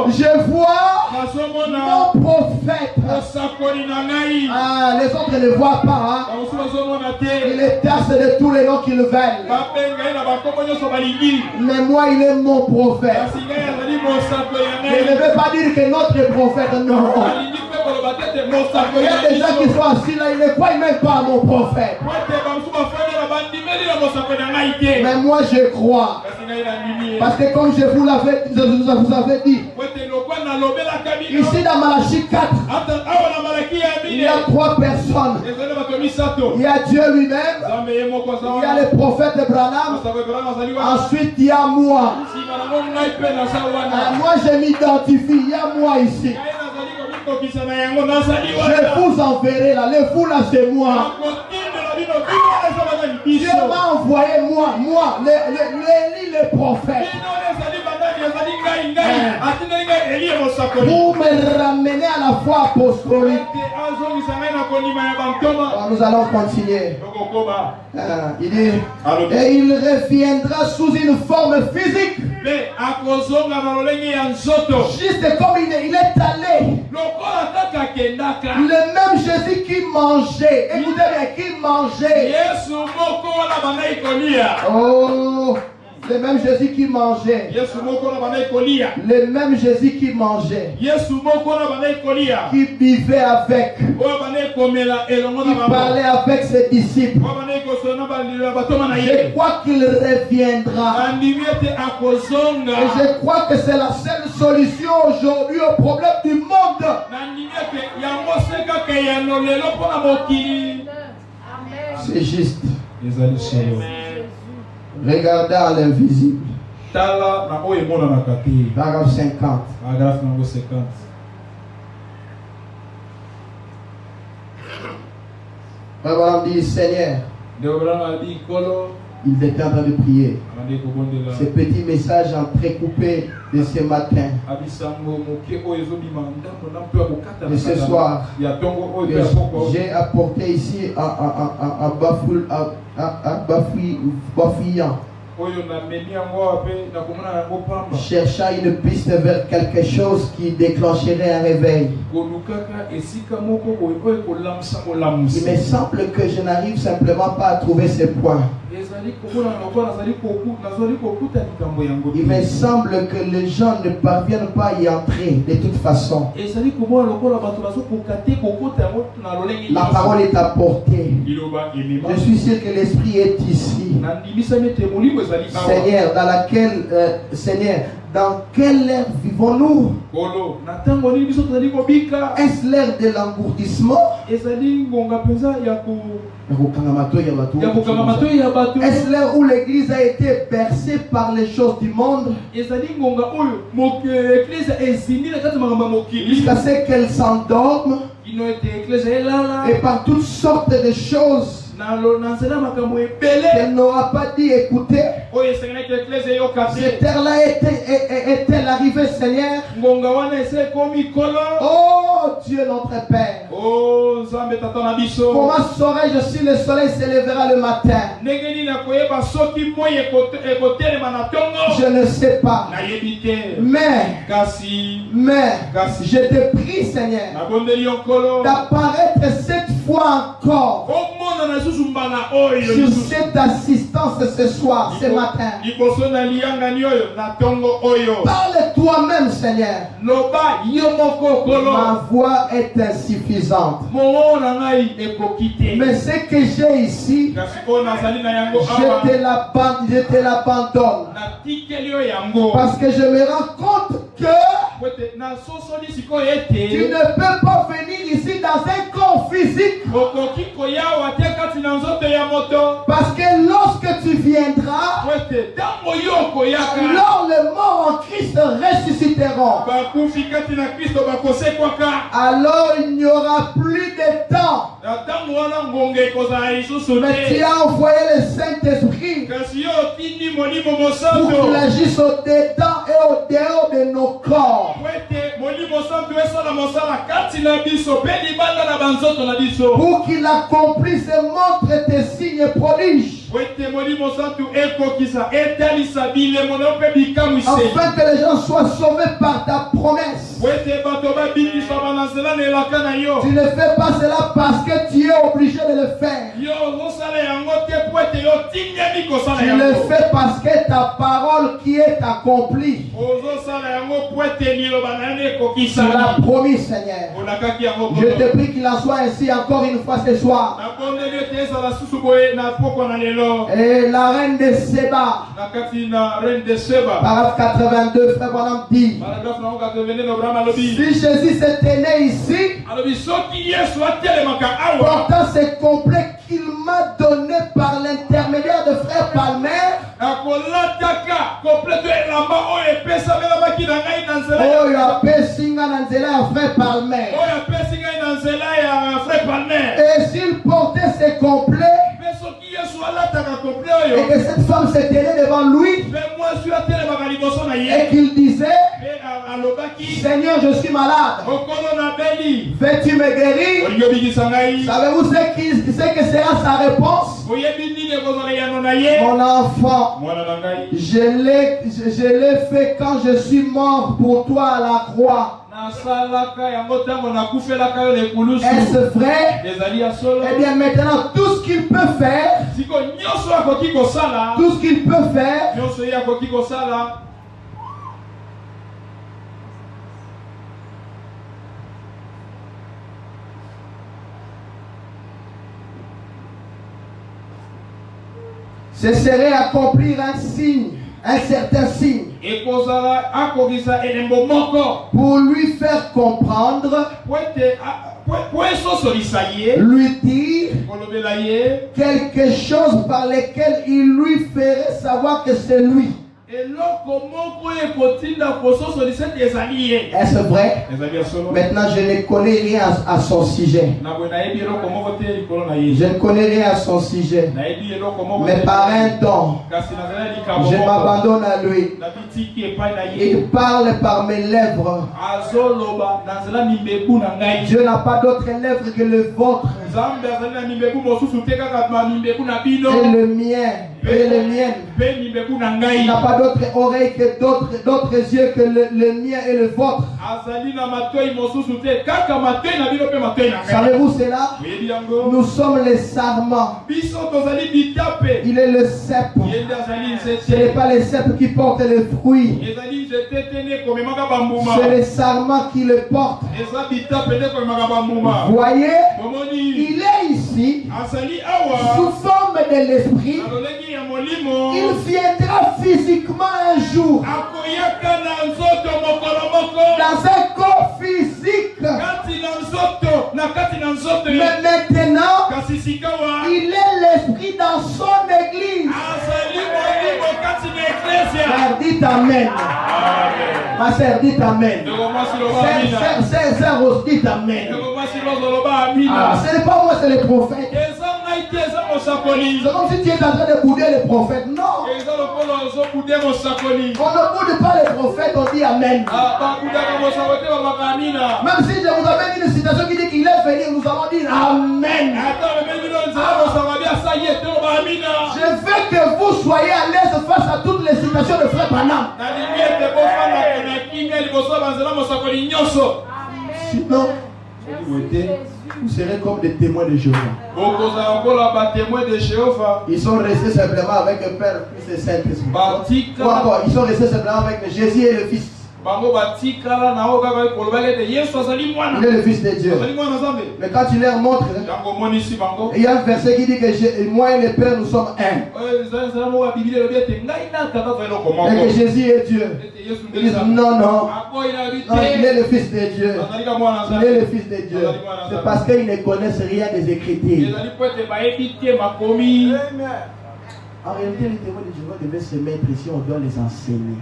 Je vois mon prophète. Ah, les autres ne le voient pas. Hein? Il est tasse de tous les noms qu'ils veulent. Mais moi, il est mon prophète. Je ne veux pas dire que notre prophète, non. Il y a des gens qui sont assis là, ils ne croient même pas à mon prophète. Mais moi je crois. Parce que comme je vous avais dit, ici dans Malachie 4, il y a 3 personnes. Il y a Dieu lui-même, il y a le prophète Branham, ensuite il y a moi. Moi je m'identifie, il y a moi ici. Je vous enverrai là, le vous là c'est moi. Dieu m'a envoyé moi, Élie le prophèt. Pour me ramener à la foi apostolique. Nous allons continuer. Il dit, et il reviendra sous une forme physique. Juste comme il est allé. Le même Jésus qui mangeait. Écoutez bien, qui mangeait. Oh. Le même Jésus qui mangeait. Le même Jésus qui mangeait. Qui buvait avec. Qui parlait avec ses disciples. Je crois qu'il reviendra. Et je crois que c'est la seule solution aujourd'hui au problème du monde. C'est juste. Regardez à l'invisible. Paragraphe 50. Abraham dit, Seigneur, il était en train de prier. Ce petit message entrecoupé de ce matin, de ce soir, j'ai apporté ici à Bafouillant. Cherchant une piste vers quelque chose qui déclencherait un réveil. Il me semble que je n'arrive simplement pas à trouver ces points. Il me semble que les gens ne parviennent pas à y entrer de toute façon. La parole est apportée. Je suis sûr que l'Esprit est ici. Seigneur, dans quelle ère vivons-nous? Est-ce l'ère de l'engourdissement? Est-ce l'ère où l'Église a été bercée par les choses du monde? Jusqu'à ce qu'elle s'endorme et par toutes sortes de choses qu'elle n'aura pas dit écouter. Cette terre-là est-elle arrivée, Seigneur? Oh Dieu notre Père, comment saurais-je si le soleil se lèvera le matin? Je ne sais pas. Mais je te prie, Seigneur, d'apparaître cette fois encore sur cette assistance ce soir, ce matin. Parle toi-même, Seigneur. Ma voix est insuffisante. Mais ce que j'ai ici, je te l'abandonne. Parce que je me rends compte que tu ne peux pas venir ici dans un corps physique. Parce que lorsque tu viendras, alors les morts en Christ ressusciteront. Alors il n'y aura plus de temps. Mais tu as envoyé le Saint-Esprit pour qu'il agisse au-dedans et au-dehors de nos corps. Pour qu'il accomplisse et montre tes signes et prodiges. Afin que les gens soient sauvés par ta promesse. Tu ne fais pas cela parce que tu es obligé de le faire. Tu le fais parce que ta parole qui est accomplie. Tu l'as promis, Seigneur. Je te prie qu'il en soit ainsi encore une fois ce soir. Et la reine de Séba, paragraphe 82, frère Branham dit, si Jésus s'était né ici, pourtant c'est complet qu'il m'a donné par l'intermédiaire de frère Palmer. Oh, il a pessinga dans nzela ya frère Palmer. Et s'il portait ses complets, et que cette femme s'est tenue devant lui, et qu'il disait, Seigneur, je suis malade, veux-tu me guérir? Savez-vous ce que sera sa réponse? Mon enfant, je l'ai fait quand je suis mort pour toi à la croix. Est-ce vrai? Eh bien maintenant, tout ce qu'il peut faire, ce serait accomplir un signe, un certain signe, pour lui faire comprendre, lui dire quelque chose par lequel il lui ferait savoir que c'est lui. Est-ce vrai? Maintenant, je ne connais rien à son sujet. Je ne connais rien à son sujet. Mais par un don, je m'abandonne à lui. Il parle par mes lèvres. Dieu n'a pas d'autre lèvres que le vôtre. Et le mien. Et le mien. Il n'a pas d'autres oreilles que d'autres yeux que le mien et le vôtre. Savez-vous cela? Nous sommes les sarments. Il est le cep. Ce n'est pas les cèpes qui portent les fruits. C'est les sarments qui le portent. Voyez, il est ici sous forme de l'esprit. Il viendra physiquement un jour dans un corps physique. Mais maintenant, il est l'esprit dans son église. Frère, dites amen. Ma sœur, dites amen. Sœur, dites amen. Ce n'est pas moi, c'est les prophètes. C'est comme si tu es en train de bouder les prophètes. Non. On ne boude pas les prophètes, on dit amen. Même si je vous amène une citation qui dit qu'il est venu, nous allons dire amen. Je veux que vous soyez à l'aise face à toutes les citations de frère Branham. Sinon, vous serez comme des témoins de Jéhovah. Ils sont restés simplement avec le Père, Fils et Saint-Esprit. Ils sont restés simplement avec Jésus et le Fils. Il est le Fils de Dieu. Mais quand tu leur montres, il y a un verset qui dit que moi et le Père nous sommes un. Et que Jésus est Dieu. Ils disent non, non. Il est le Fils de Dieu. Il est le Fils de Dieu. C'est parce qu'ils ne connaissent rien des Écritures. En réalité, les témoins de Jéhovah devaient se mettre ici, on doit les enseigner.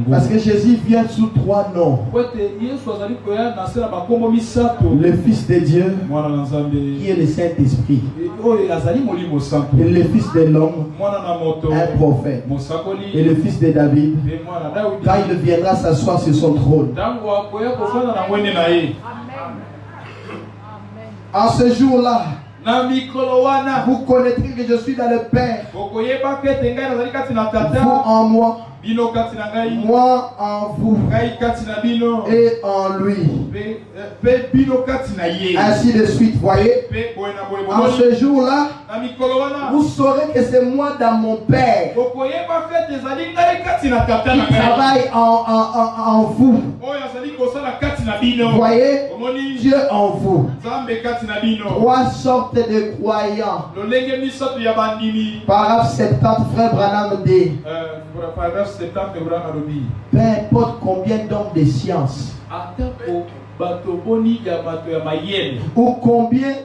Parce que Jésus vient sous 3 noms. Le Fils de Dieu, qui est le Saint-Esprit. Et le Fils de l'homme, un prophète. Et le Fils de David, quand il viendra s'asseoir sur son trône. En ce jour-là, vous connaîtrez que je suis dans le Père. Vous en moi. Moi en vous. Et en lui. Ainsi de suite, voyez. En ce jour-là, vous saurez que c'est moi dans mon Père qui travaille en vous. Voyez, Dieu en vous. 3 sortes de croyants. Paragraphe 70, frère Branham dit. Peu importe combien d'hommes de science ou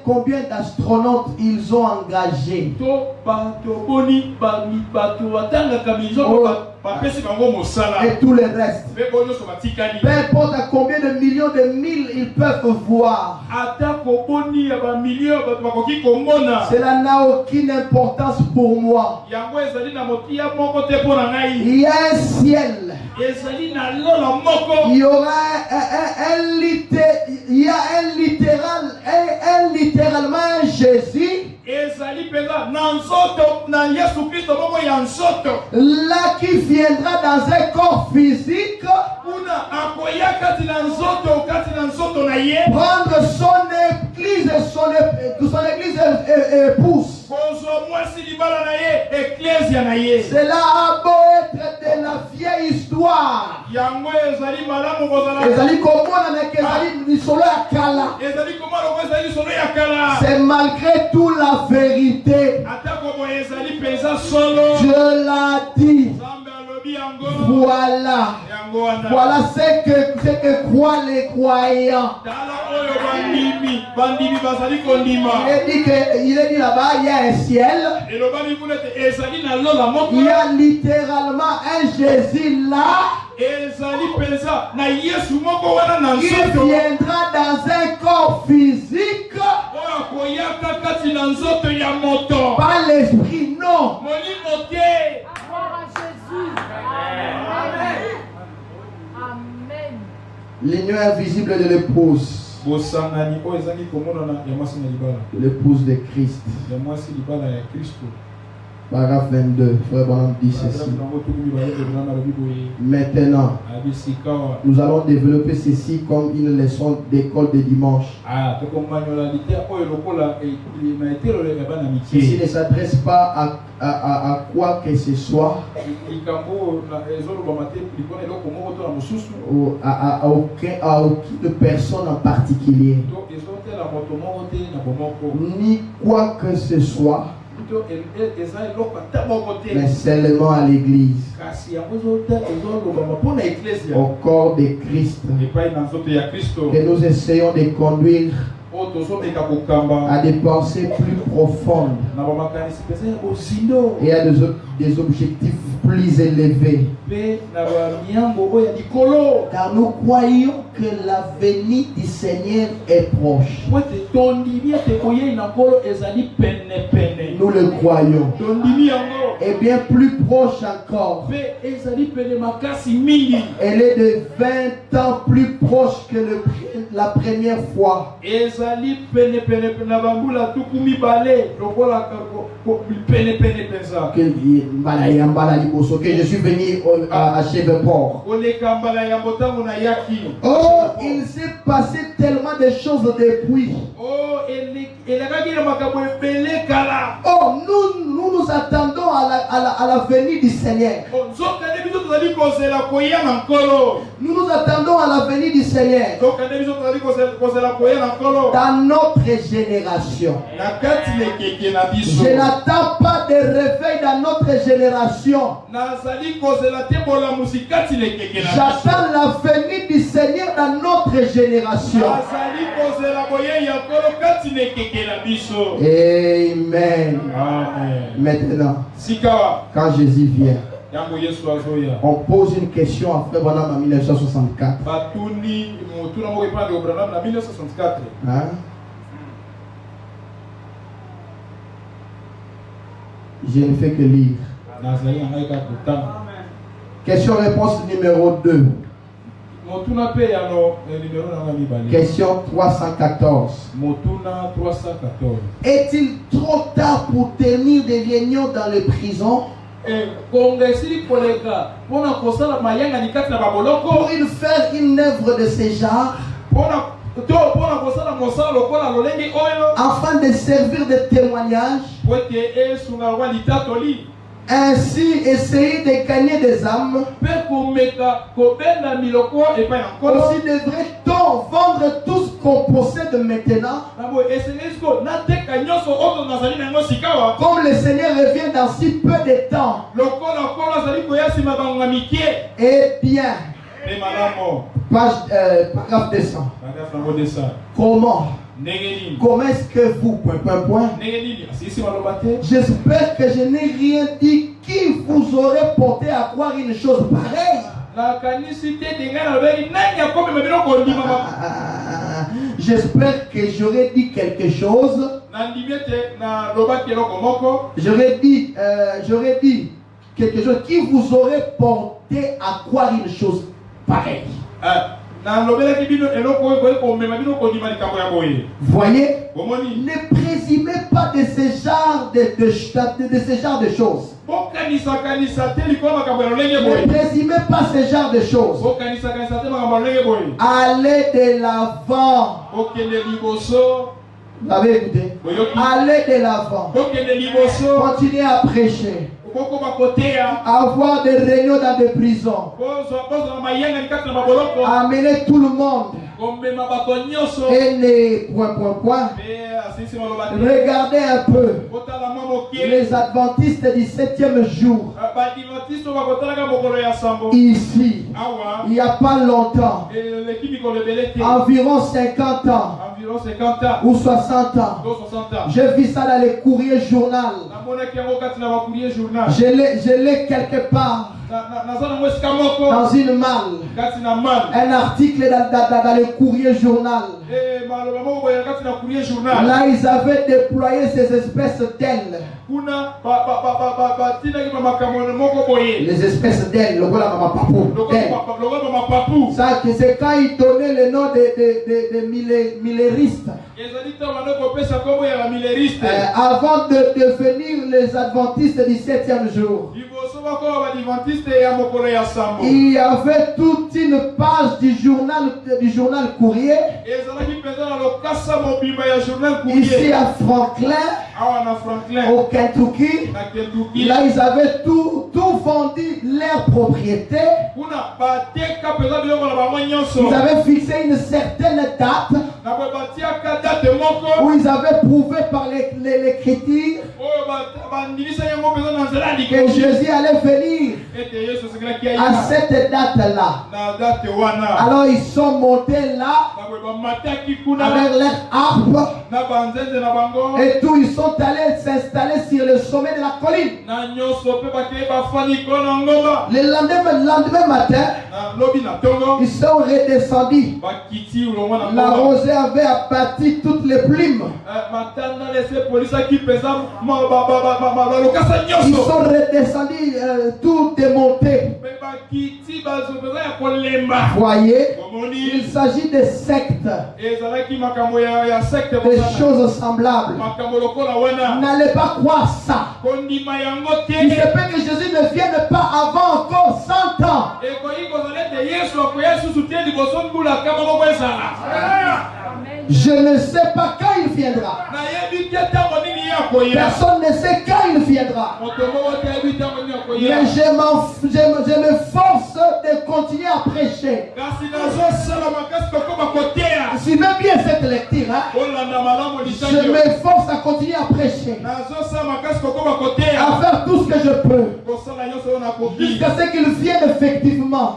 combien d'astronautes ils ont engagés, et tout le reste, peu importe à combien de millions de mille ils peuvent voir, cela n'a aucune importance pour moi. Il y a un ciel, il y aura littéralement un Jésus là qui viendra dans un corps physique prendre son église épouse. Cela a beau être de la vieille histoire. C'est malgré tout la vérité. Dieu l'a dit. Voilà ce que croient les croyants. Il est dit là-bas, il y a un ciel. Il y a littéralement un Jésus là. Il viendra dans un corps physique. Pas l'esprit, non. L'union invisible de l'épouse. L'épouse de Christ. Paragraphe 22, frère Branham dit ceci. Maintenant, nous allons développer ceci comme une leçon d'école de dimanche. Ceci ne s'adresse pas à quoi que ce soit, ou à aucune personne en particulier, ni quoi que ce soit, mais seulement à l'église, au corps de Christ, que nous essayons de conduire à des pensées plus profondes et à des objectifs plus élevés. Car nous croyons que la venue du Seigneur est proche. Nous le croyons. Et bien plus proche encore. Elle est de 20 ans plus proche que la première fois. Que je suis venu à Cheveport. Oh, il s'est passé tellement de choses depuis. Oh, nous attendons à la venue du Seigneur. Nous nous attendons à la venue du Seigneur dans notre génération. Je n'attends pas de réveil dans notre génération. J'attends la venue du Seigneur dans notre génération. Amen. Maintenant, quand Jésus vient, on pose une question à Frère Branham en 1964. Hein? Je ne fais que lire. Question-réponse numéro 2. Question 314. Est-il trop tard pour tenir des réunions dans les prisons? Pour il faire une œuvre de ce genre, afin de servir de témoignage, ainsi essayer de gagner des âmes. Aussi devrait-on vendre tout ce qu'on possède maintenant, comme le Seigneur revient dans si peu de temps. Eh bien, paragraphe 200. Comment est-ce que vous, j'espère que je n'ai rien dit qui vous aurait porté à croire une chose pareille. J'espère que j'aurais dit quelque chose. J'aurais dit quelque chose qui vous aurait porté à croire une chose pareille. Voyez, ne présumez pas de ce genre de choses. Ne présumez pas ce genre de choses. Allez de l'avant. Vous avez écouté? Allez de l'avant. Continuez à prêcher. Avoir des réunions dans des prisons. Amener tout le monde. Et les regardez un peu les adventistes du 7e jour. Ici, il n'y a pas longtemps, environ 50 ans ou 60 ans, j'ai vu ça dans les courriers journal. Je l'ai quelque part dans une malle, un article dans le courrier journal. Là, ils avaient déployé ces espèces d'ailes. Les espèces d'ailes, le voilà maman papou. Ça, c'est quand ils donnaient le nom de milléristes. Avant de devenir les adventistes du 7e jour. Il y avait toute une page du journal courrier. Ici à Franklin, au Kentucky. Là, ils avaient tout vendu leur propriété. Ils avaient fixé une certaine date où ils avaient prouvé par l'écriture que Jésus allait venir à cette date-là. Alors ils sont montés là avec leur harpe et tout, ils sont allés s'installer sur le sommet de la colline. Le lendemain matin, ils sont redescendus. La rosée avait abattu toutes les plumes. Ils sont redescendus tout démontés. Voyez, il s'agit de sectes, des choses semblables. N'allez pas croire ça. Il se peut que Jésus ne vienne pas avant encore 100 ans. Je ne sais pas quand il viendra. Personne ne sait quand il viendra. mais je me force de continuer à prêcher. Suivez bien cette lecture. Hein? Je me force à continuer à prêcher. À faire tout ce que je peux. Jusqu'à ce qu'il vienne effectivement.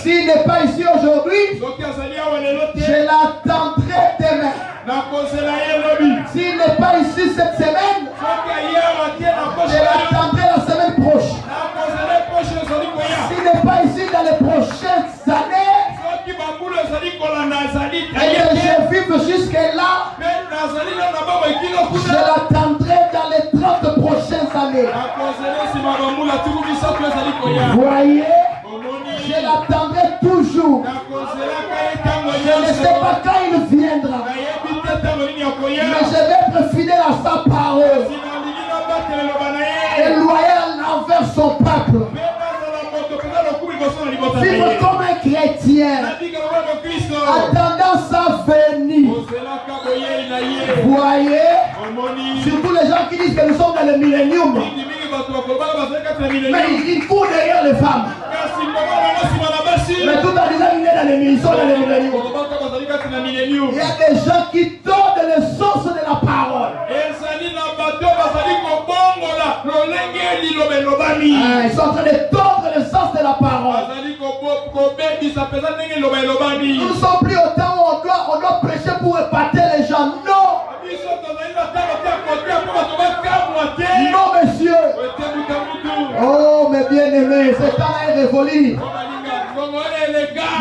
S'il n'est pas ici aujourd'hui, je l'attendrai demain. S'il n'est pas ici cette semaine, je l'attendrai la semaine prochaine. S'il n'est pas ici dans les prochaines années, et que je vive jusque-là, je l'attendrai dans les 30 prochaines années. Voyez, je l'attendrai toujours. Je ne sais pas quand il viendra, mais je vais être fidèle à sa parole et loyal envers son peuple. Vivre comme un chrétien, attendant sa venue. Voyez, surtout les gens qui disent que nous sommes dans le millénium, mais ils courent derrière les femmes. Mais tout en disant qu'il est dans le millénium, il y a des gens qui tordent le sens de la parole. Ils sont en train de tordre le sens de la parole. Nous ne sommes plus au temps où on doit prêcher pour épater les gens. Non! Non, monsieur! Oh, mes bien-aimés, ce temps-là est révolu.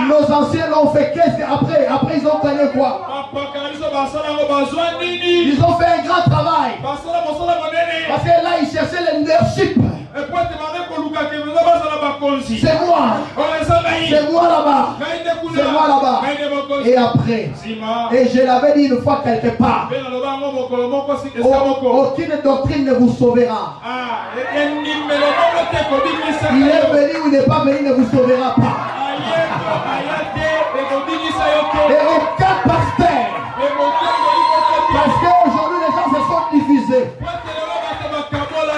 Nos anciens l'ont fait. Qu'est-ce qu'après? Après, ils ont gagné quoi? Ils ont fait un grand travail. Parce que là, ils cherchaient le leadership. C'est moi. C'est moi là-bas. C'est moi là-bas. Et après, et je l'avais dit une fois quelque part, aucune doctrine ne vous sauvera. Il est venu ou il n'est pas venu ne vous sauvera pas. Et aucun pasteur. Parce qu'aujourd'hui les gens se sont divisés.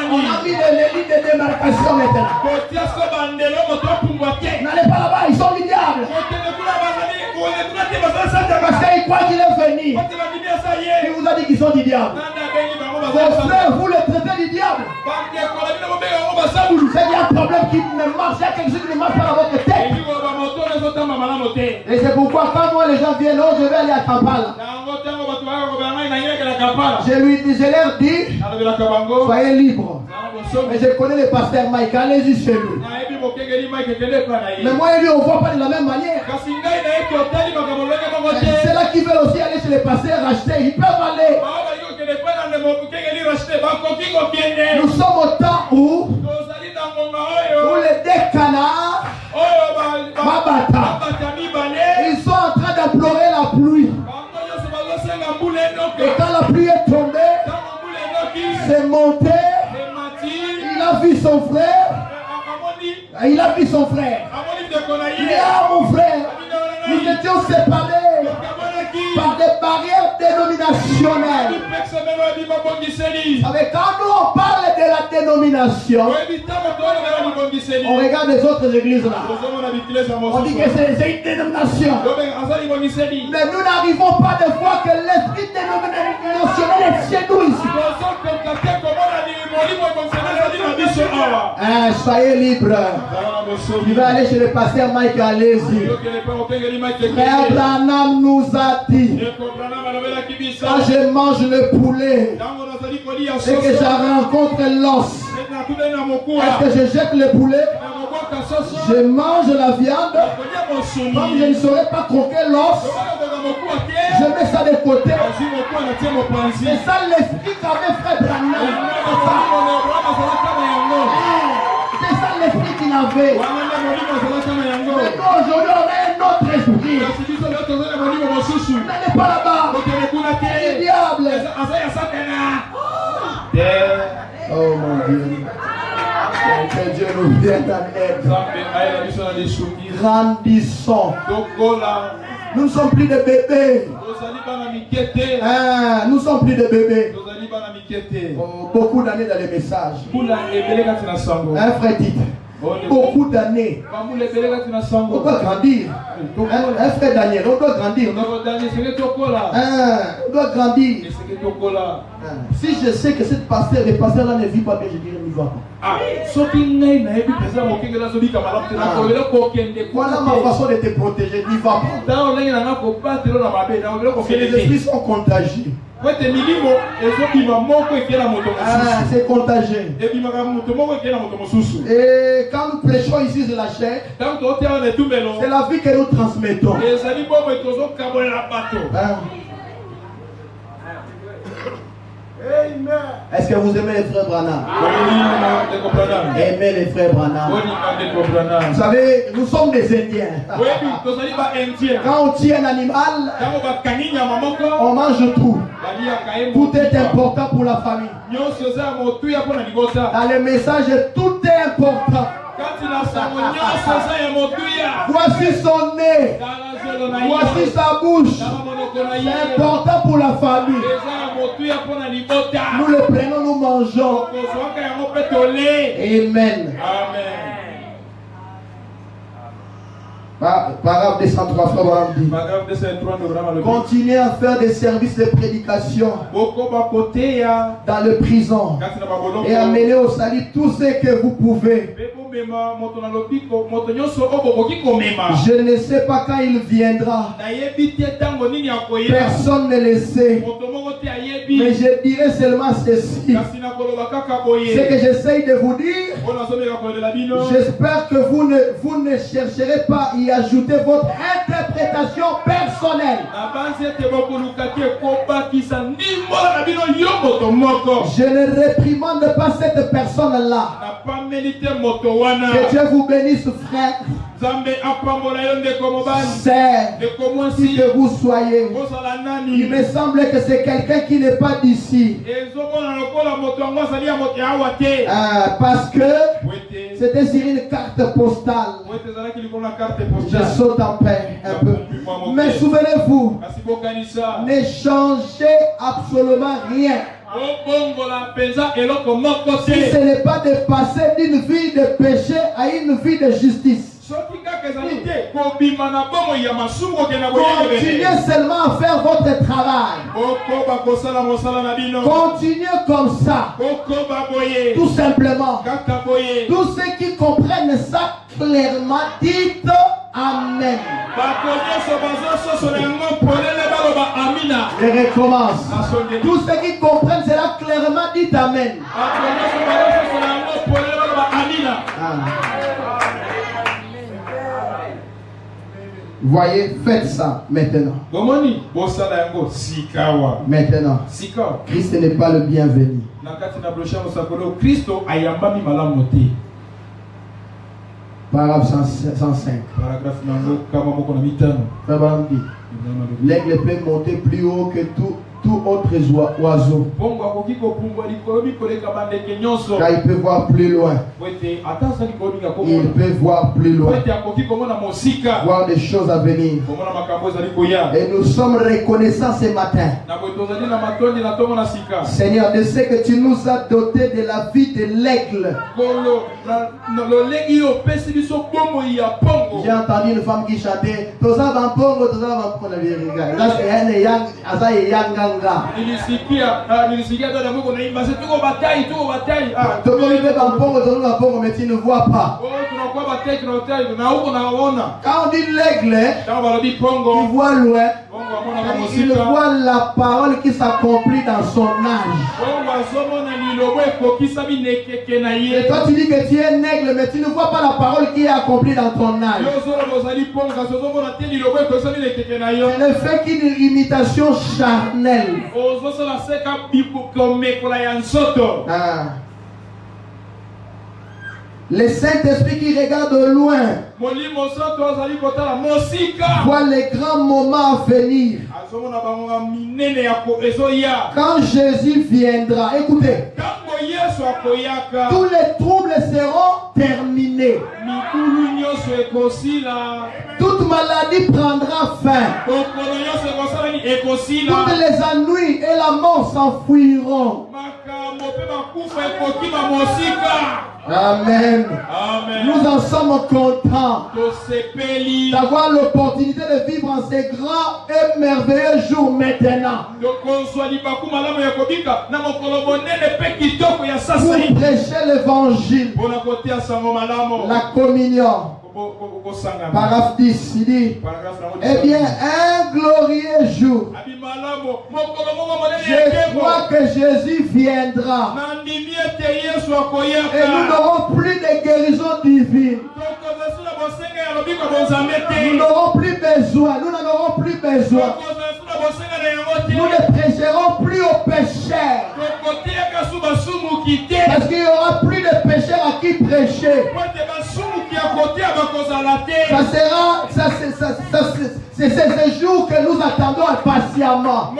On a mis les lignes de démarcation maintenant. N'allez pas là-bas, ils sont du diable. Parce qu'ils croient qu'il est venu. Il vous a dit qu'ils sont du diable. Vos frères, vous les traitez du diable. C'est qu'il y a un problème qui ne marche. Il y a quelque chose qui ne marche pas dans votre tête. Et c'est pourquoi quand moi les gens viennent, oh, je vais aller à Kampala. Je leur dis, soyez libres. Mais je connais le pasteur Mike, allez-y chez lui. Mais moi et lui, on ne voit pas de la même manière. C'est là qu'ils veulent aussi aller chez les pasteurs acheter. Ils peuvent aller. Nous sommes au temps où les deux canards, ils sont en train d'implorer la pluie. Et quand la pluie est tombée, c'est monté. Il a vu son frère. Il a vu son frère. Il dit, ah mon frère, nous étions séparés par des barrières dénominationnelles. Avec quand nous on parle de la dénomination, on regarde les autres églises là. On dit que c'est une dénomination. Mais nous n'arrivons pas de voir que l'esprit dénominationnel est chez nous ici. Soyez libre. Je vais aller chez le pasteur Mike, allez-y. Frère Branham nous a dit, quand je mange le poulet et que je rencontre l'os, est-ce que je jette le poulet? Je mange la viande. Comme je ne saurais pas croquer l'os, je mets ça de côté. C'est ça l'esprit qu'avait frère Branham. C'est ça l'esprit qu'il avait. Maintenant aujourd'hui on a un autre esprit. N'allez pas là-bas. Le diable. Oh mon Dieu. Que Dieu nous vienne en aide. Grandissons. Nous ne sommes plus des bébés. Nous ne sommes plus des bébés. Beaucoup d'années dans les messages. Un frère dit. Beaucoup d'années. On doit grandir. Un frère Daniel, on doit grandir. On doit grandir. Si je sais que cette pasteur, le pasteur là ne vit pas bien, je dirais n'y va pas. Voilà ma façon de te protéger, n'y va pas. Les esprits sont contagieux. C'est contagieux. Et quand nous prêchons ici de la chair, c'est la vie que nous transmettons. Est-ce que vous aimez les frères Branham? Aimez les frères Branham. Vous savez, nous sommes des Indiens. Quand on tient un animal, on mange tout. Tout est important pour la famille. Dans le message, tout est important. Voici son nez. Voici sa bouche. C'est important pour la famille. Nous le prenons, nous mangeons. Amen. Paragraphe 203, frère dit. Continuez à faire des services de prédication dans les prisons et amener au salut tout ce que vous pouvez. Je ne sais pas quand il viendra. Personne ne le sait. Mais je dirais seulement ceci. Ce que j'essaye de vous dire, j'espère que vous ne chercherez pas à y ajouter votre interprétation personnelle. Je ne réprimande pas cette personne-là. Que Dieu vous bénisse, frère. C'est qui que vous soyez. Il me semble que c'est quelqu'un qui n'est pas d'ici. Parce que c'était sur une carte postale. Je saute en paix un peu. Mais souvenez-vous, ne changez absolument rien. Si ce n'est pas de passer d'une vie de péché à une vie de justice. Continuez seulement à faire votre travail. Continuez comme ça. Tout simplement. Tous ceux qui comprennent ça clairement, dites Amen. Je recommence. Tous ceux qui comprennent cela clairement, dites Amen. Voyez, faites ça maintenant. Maintenant. Christ n'est pas le bienvenu. Paragraphe 105. L'aigle peut monter plus haut que tout autre oiseau. Car il peut voir plus loin. Il peut voir plus loin. Voir des choses à venir. Et nous sommes reconnaissants ce matin, Seigneur, de ce que tu nous as doté de la vie de l'aigle. J'ai entendu une femme qui chantait. Mais tu ne vois pas. Quand on dit l'aigle, il voit loin. Il voit la parole qui s'accomplit dans son âge. Et toi tu dis que tu es un aigle, mais tu ne vois pas la parole qui est accomplie dans ton âge. Tu ne fais qu'une imitation charnelle. Le Saint-Esprit qui regarde de loin voit les grands moments à venir. Quand Jésus viendra, écoutez, tous les troubles seront terminés. Toute maladie prendra fin. Toutes les ennuis et la mort s'enfuiront. Amen. Nous en sommes contents d'avoir l'opportunité de vivre en ces grands et merveilleux jours maintenant. Pour prêcher l'évangile, la communion. Paragraphe 10, il dit, eh bien, un glorieux jour, je crois que Jésus viendra et nous n'aurons plus de guérison divine. Nous n'aurons plus besoin, nous n'en aurons plus besoin. Nous ne prêcherons plus aux pécheurs. Parce qu'il n'y aura plus de pécheurs à qui prêcher. C'est ce jour que nous attendons impatiemment.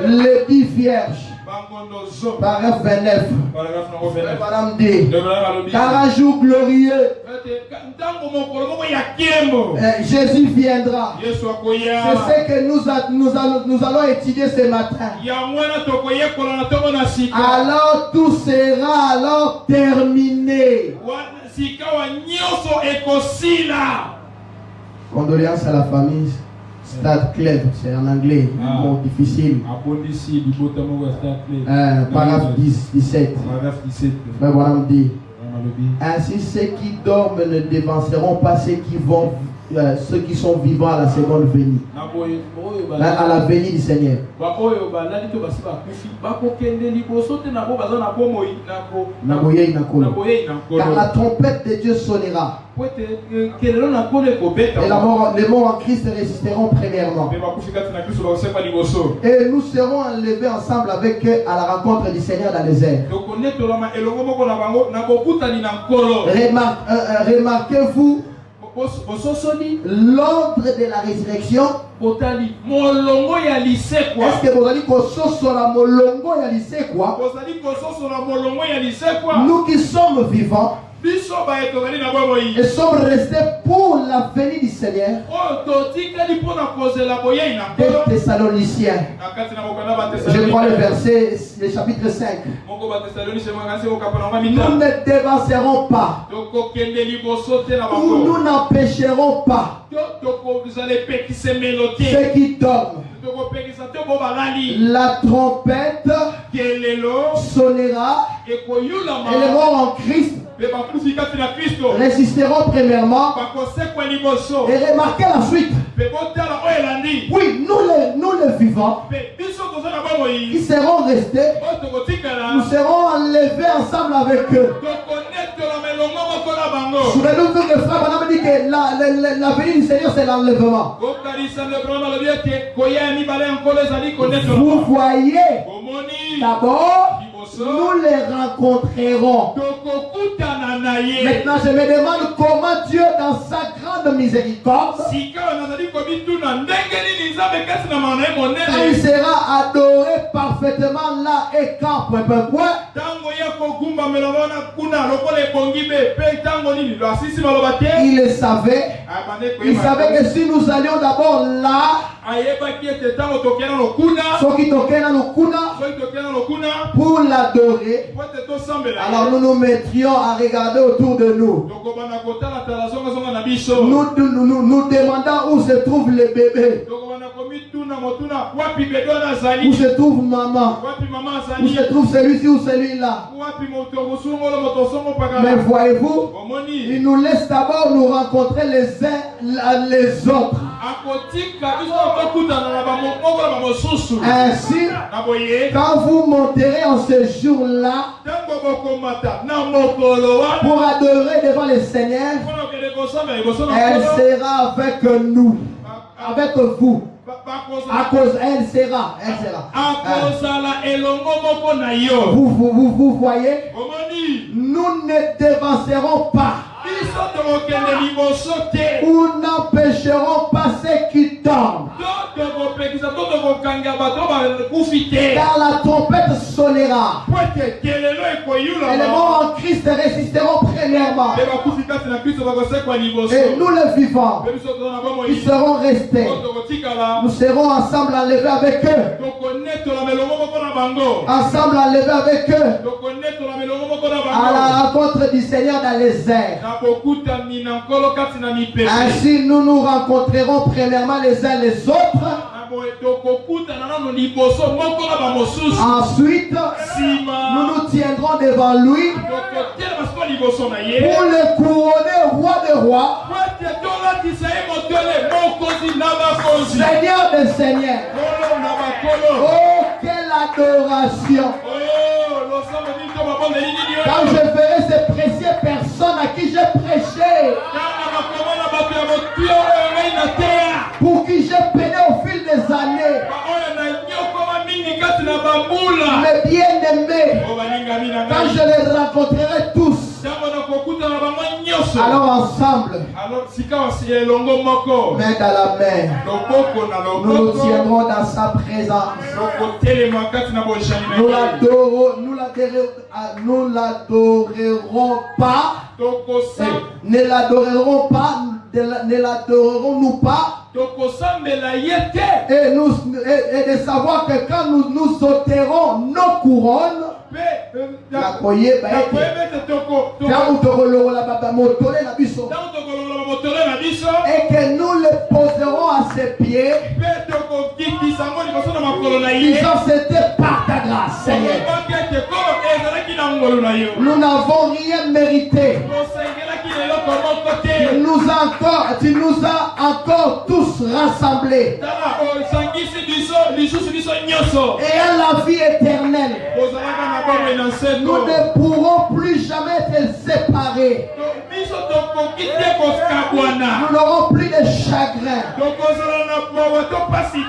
Les 10 vierges. Paragraphe 29. Madame dit, car un jour glorieux, Jésus viendra. C'est ce que nous allons étudier ce matin. Alors tout sera alors terminé. Condoléances à la famille. Stade Clèves, c'est en anglais, bon, difficile. Paragraphe 17. Mais voilà, on dit, ainsi ceux qui dorment ne dévanceront pas ceux qui sont vivants à la seconde venue, à la venue du Seigneur. Car la trompette de Dieu sonnera. Et les morts en Christ résisteront premièrement. Et nous serons enlevés ensemble avec eux à la rencontre du Seigneur dans les airs. Remarquez-vous l'ordre de la résurrection. Est-ce que vous allez nous qui sommes vivants et sommes restés pour la venue du Seigneur. Des Thessaloniciens. Je crois le chapitre 5. Nous ne dévancerons pas. Nous n'empêcherons pas ceux qui dorment. La trompette sonnera et les morts en Christ résisteront premièrement. Et remarquez la suite. Oui, nous les vivants qui serons restés, nous serons enlevés ensemble avec eux. Souvenez-vous que le frère Branham dit que la venue du Seigneur c'est l'enlèvement. Vous voyez, d'abord nous les rencontrerons. Maintenant je me demande comment Dieu dans sa grande miséricorde, quand il sera adoré parfaitement là et quand il le savait. Il savait que si nous allions d'abord là, pour l'adorer, alors nous nous mettrions à regarder autour de nous. Nous demandons où se trouve le bébé, où se trouve maman, où se trouve celui-ci ou celui-là. Mais voyez-vous, il nous laisse d'abord nous rencontrer les uns les autres. Ainsi, quand vous monterez en ce jour-là pour adorer devant le Seigneur, elle sera avec nous, avec vous. À cause, elle sera. Vous voyez, nous ne dévancerons pas ou n'empêcherons pas ceux qui dorment. Car la trompette sonnera. Et les morts en Christ résisteront premièrement. Et nous les vivants, ils seront restés. Nous serons ensemble enlevés avec eux. Ensemble enlevés avec eux. À la rencontre du Seigneur dans les airs. Ainsi nous nous rencontrerons premièrement les uns les autres. Ensuite, nous nous tiendrons devant lui pour le couronner roi des rois, Seigneur des seigneurs. Oh, quelle adoration! Quand je verrai ces précieuses personnes à qui j'ai prêché, pour qui j'ai peiné au fil des années, mes bien-aimés, quand je les rencontrerai tous, alors ensemble, main dans la main, nous nous tiendrons dans sa présence. Nous l'adorerons pas. Ne l'adorerons pas. Ne l'adorerons-nous pas. Et de savoir que quand nous ôterons nos couronnes, et que nous les poserons à ses pieds, disant c'était par ta grâce, Seigneur. Nous n'avons rien mérité. Tu nous as encore tous rassemblés et à la vie éternelle. Nous ne pourrons plus jamais être séparés. Nous n'aurons plus de chagrin.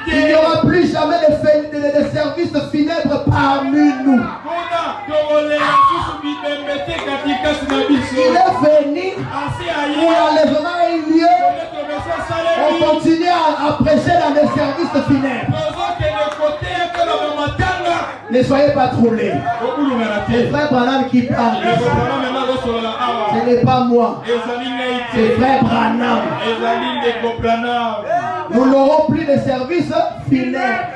Il n'y aura plus jamais de services funèbres parmi nous. Il est venu où l'enlèvement a eu lieu. On continue à prêcher dans les services funèbres. Ne soyez pas troublés. C'est frère Branham qui parle. Ce n'est pas moi. C'est frère Branham. Nous n'aurons plus de services funèbres.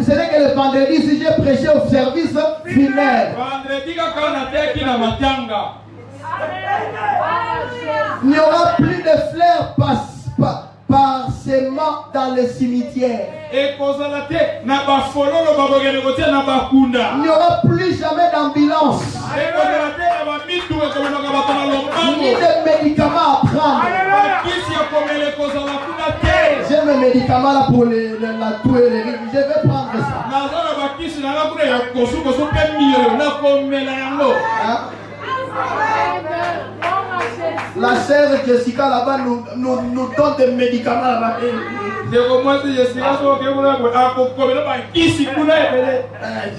Ce n'est que le vendredi si j'ai prêché au service funèbre. Il n'y aura plus de fleurs parsemées dans les cimetières. Il n'y aura plus jamais d'ambulance, ni de médicaments à prendre. J'ai mes médicaments là pour la toux et les rides. Je vais prendre ça. Hein? La sœur Jessica là-bas nous donne des médicaments là-bas.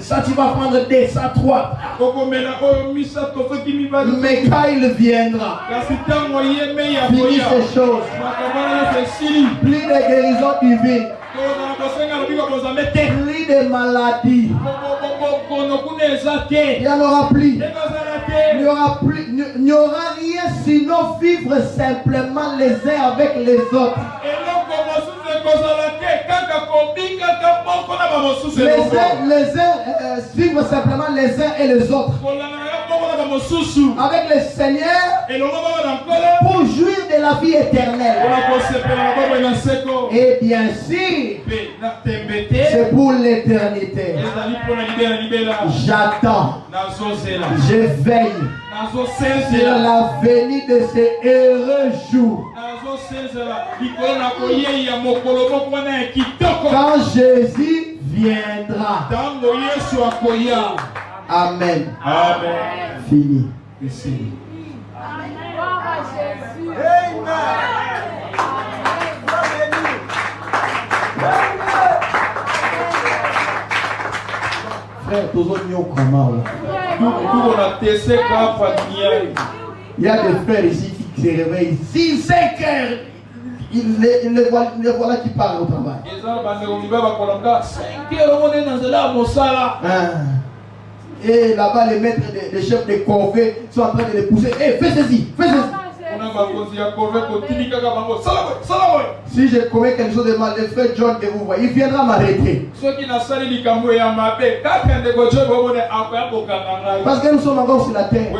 Ça tu vas prendre des, ça 3. Mais quand il viendra, fini ces choses. Plus de guérison divine, plus de maladies. Il n'y en aura plus. Il n'y aura rien sinon vivre simplement les uns avec les autres. Vivre simplement les uns et les autres. Avec le Seigneur pour jouir de la vie éternelle. Et bien sûr, c'est pour l'éternité. J'attends. Je veille sur la venue de ces heureux jours. Quand Jésus viendra. Amen. Amen. Fini. Ici. Frère, tous comment il y a des frères ici qui se réveillent 6-5 heures les voilà qui parlent au travail. Et là-bas, les maîtres, les chefs de corvée sont en train de les pousser. Fais ceci, fais ceci. Si je commets quelque chose de mal, le frère John que vous voyez, il viendra m'arrêter. Parce que nous sommes encore sur la terre.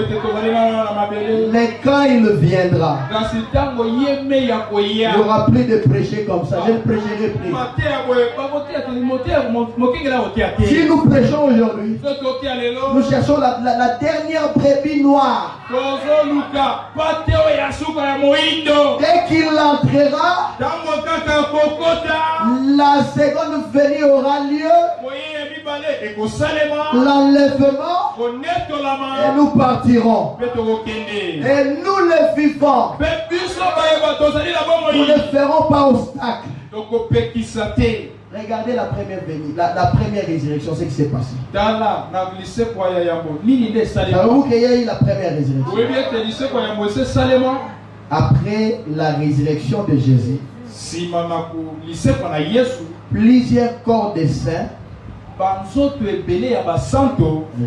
Mais quand il viendra, il n'y aura plus de prêcher comme ça. Je ne prêcherai plus. Si nous prêchons aujourd'hui, nous cherchons la dernière brebis noire. Dès qu'il entrera, la seconde venue aura lieu, l'enlèvement, et nous partirons. Et nous les vivants, nous ne ferons pas obstacle. Regardez la première venue, la première résurrection, c'est ce qui s'est passé. Savez-vous qu'il y a eu la première résurrection? Après la résurrection de Jésus, plusieurs corps de saints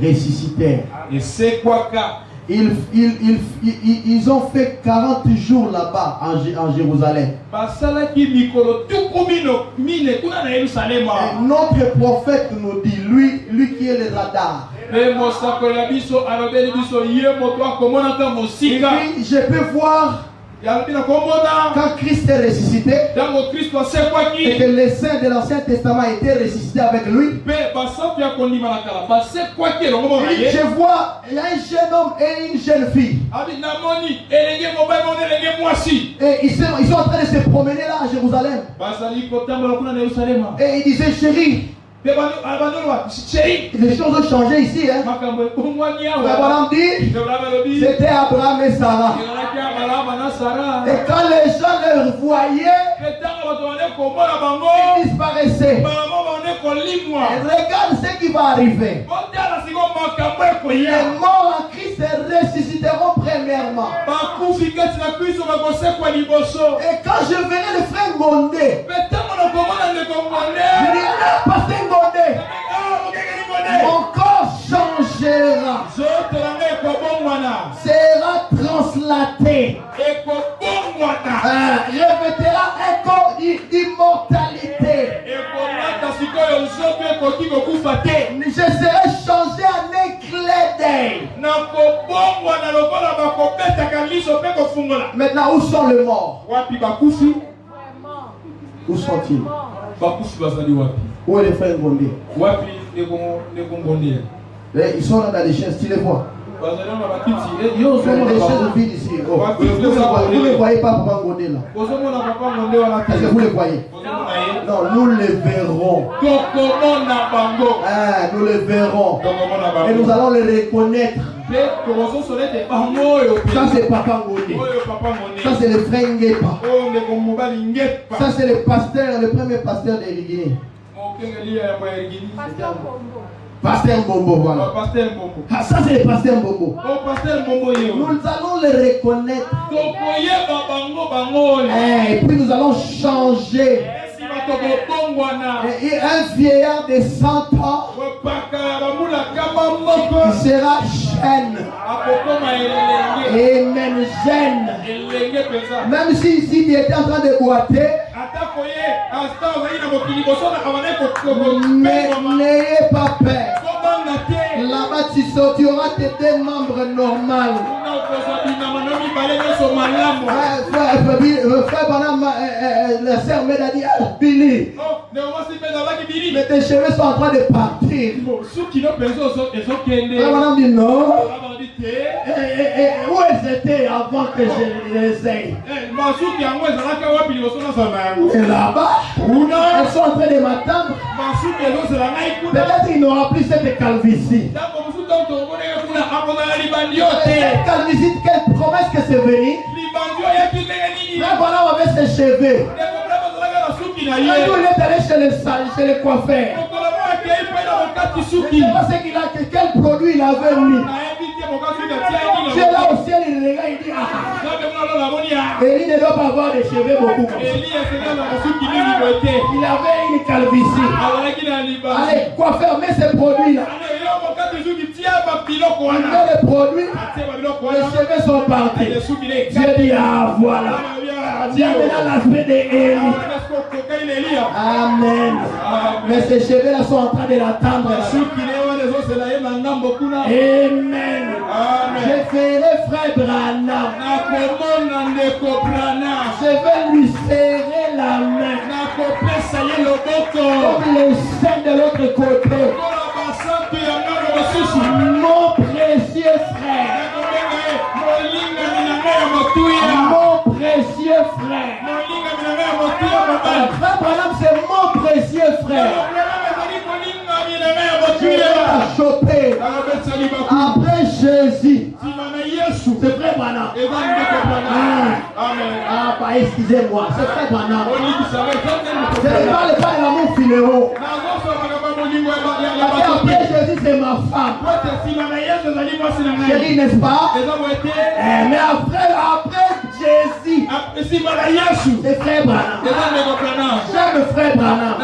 ressuscitèrent. Ils ont fait 40 jours là-bas en Jérusalem. Et notre prophète nous dit, lui qui est le radar, je peux voir quand Christ est ressuscité et que les saints de l'Ancien Testament étaient ressuscités avec lui. Je vois, il y a un jeune homme et une jeune fille. Et ils sont en train de se promener là à Jérusalem. Et il disait, chérie, les choses ont changé ici. Abraham dit, c'était Abraham et Sarah. Et quand les gens les voyaient, ils disparaissaient. Et regarde ce qui va arriver. Les morts en Christ ressusciteront premièrement. Et quand je verrai le frère Gondé, je dirai, pasteur Gondé, mon corps changera, sera translaté, revêtira un corps d'immortalité. Je serai changé en un clin d'œil. Maintenant, où sont les morts? Où sont-ils? Où est les frères Gondé? Ils sont là dans les chaises, tu les vois? Les chaises vides ici. Oh. Vous ne les voyez pas, Papa Gondé là? Est-ce que vous les voyez? Non, nous les verrons. Nous les verrons. Et nous allons les reconnaître. Ça c'est Papa Gondé. Ça c'est le frère Ngepa. Ça c'est le pasteur, le premier pasteur de Guinée. Pasteur Mbombo, voilà. Ça c'est le pasteur Mbombo. Nous allons les reconnaître. Et puis nous allons changer. Et un vieillard de 100 ans qui sera jeune. Et même jeune. Même si tu étais en train de boiter, mais n'ayez pas peur. Là-bas tu sortiras tes deux membres normaux. Frère Banam, la sœur Meda dit, Billy, mais tes cheveux sont en train de partir. Frère Banam dit non. Où elles étaient avant que je les aie? Et là-bas, elles sont en train de m'attendre. Peut-être qu'il n'aura plus cette calvitie. Cette calvitie, quelle promesse que c'est venu? Frère Banam avait ses cheveux. Un jour il est allé chez le coiffeur. Je ne sais pas ce qu'il a, quel produit il avait mis. Tu es là au ciel, il regarde, il dit, Élie ne doit pas avoir des cheveux beaucoup. Il avait une calvitie. Allez, quoi faire? Mais ces produits-là. Il met les produits, les cheveux sont partis. Dieu dit, ah voilà. Dieu a maintenant l'aspect d'Élie. Amen. Mais ces cheveux-là sont en train de l'attendre. Amen. Je ferai frère Branham. Je vais lui serrer la main. Comme les saints de l'autre côté. Mon précieux frère. Mon précieux frère. Frère Branham, c'est mon précieux frère. Tu l'as chopé. Après Jésus. C'est frère Branham. Ah, bah excusez-moi. C'est frère Branham. Je ne parle pas de l'amour filéo. Après Jésus, c'est ma femme. Chérie, n'est-ce pas? Mais après Jésus, c'est frère Branham. J'aime frère Branham.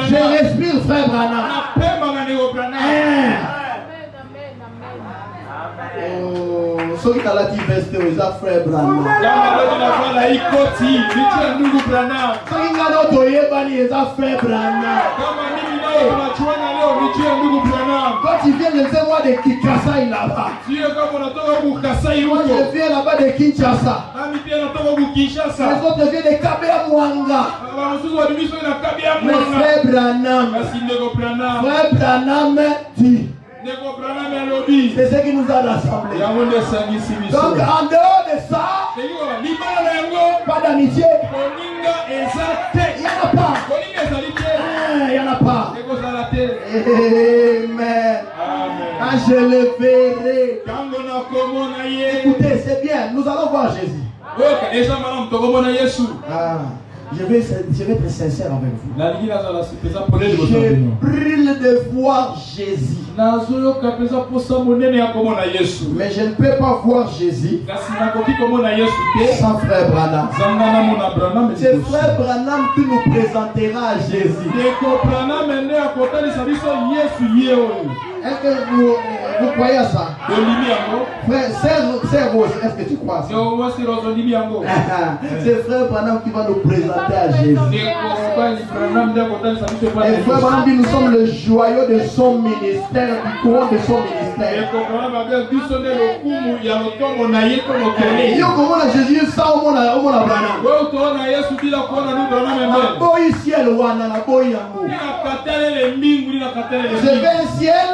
Je respire frère Branham. Ceux qui ont la diversité, ils ont frère Branham. Ceux qui ont frère Branham. Quand tu viens de moi de Kinshasa, il là-bas. Moi je viens là-bas de Kinshasa. Les autres viennent de Kabea Mwanga. Mais frère Branham. Frère Branham dit. C'est ce qui nous a rassemblés. Donc en dehors de ça, pas d'amitié. Il n'y en a pas. Il n'y en a pas. Amen. Quand je le verrai. Écoutez, c'est bien. Nous allons voir Jésus. Je vais être sincère avec vous. Je brûle de voir Jésus. Mais je ne peux pas voir Jésus sans frère Branham. C'est frère Branham qui nous présentera à Jésus. Est-ce que vous croyez à ça? Frère, c'est Rose, est-ce que tu crois à ça? C'est frère Branham qui va nous présenter à Jésus. Et frère Branham dit, nous sommes le joyau de son ministère, du courant de son ministère. Yo comment la Jésus ça au monde Branham. Boy ciel wana na boy yango. Je vais au ciel.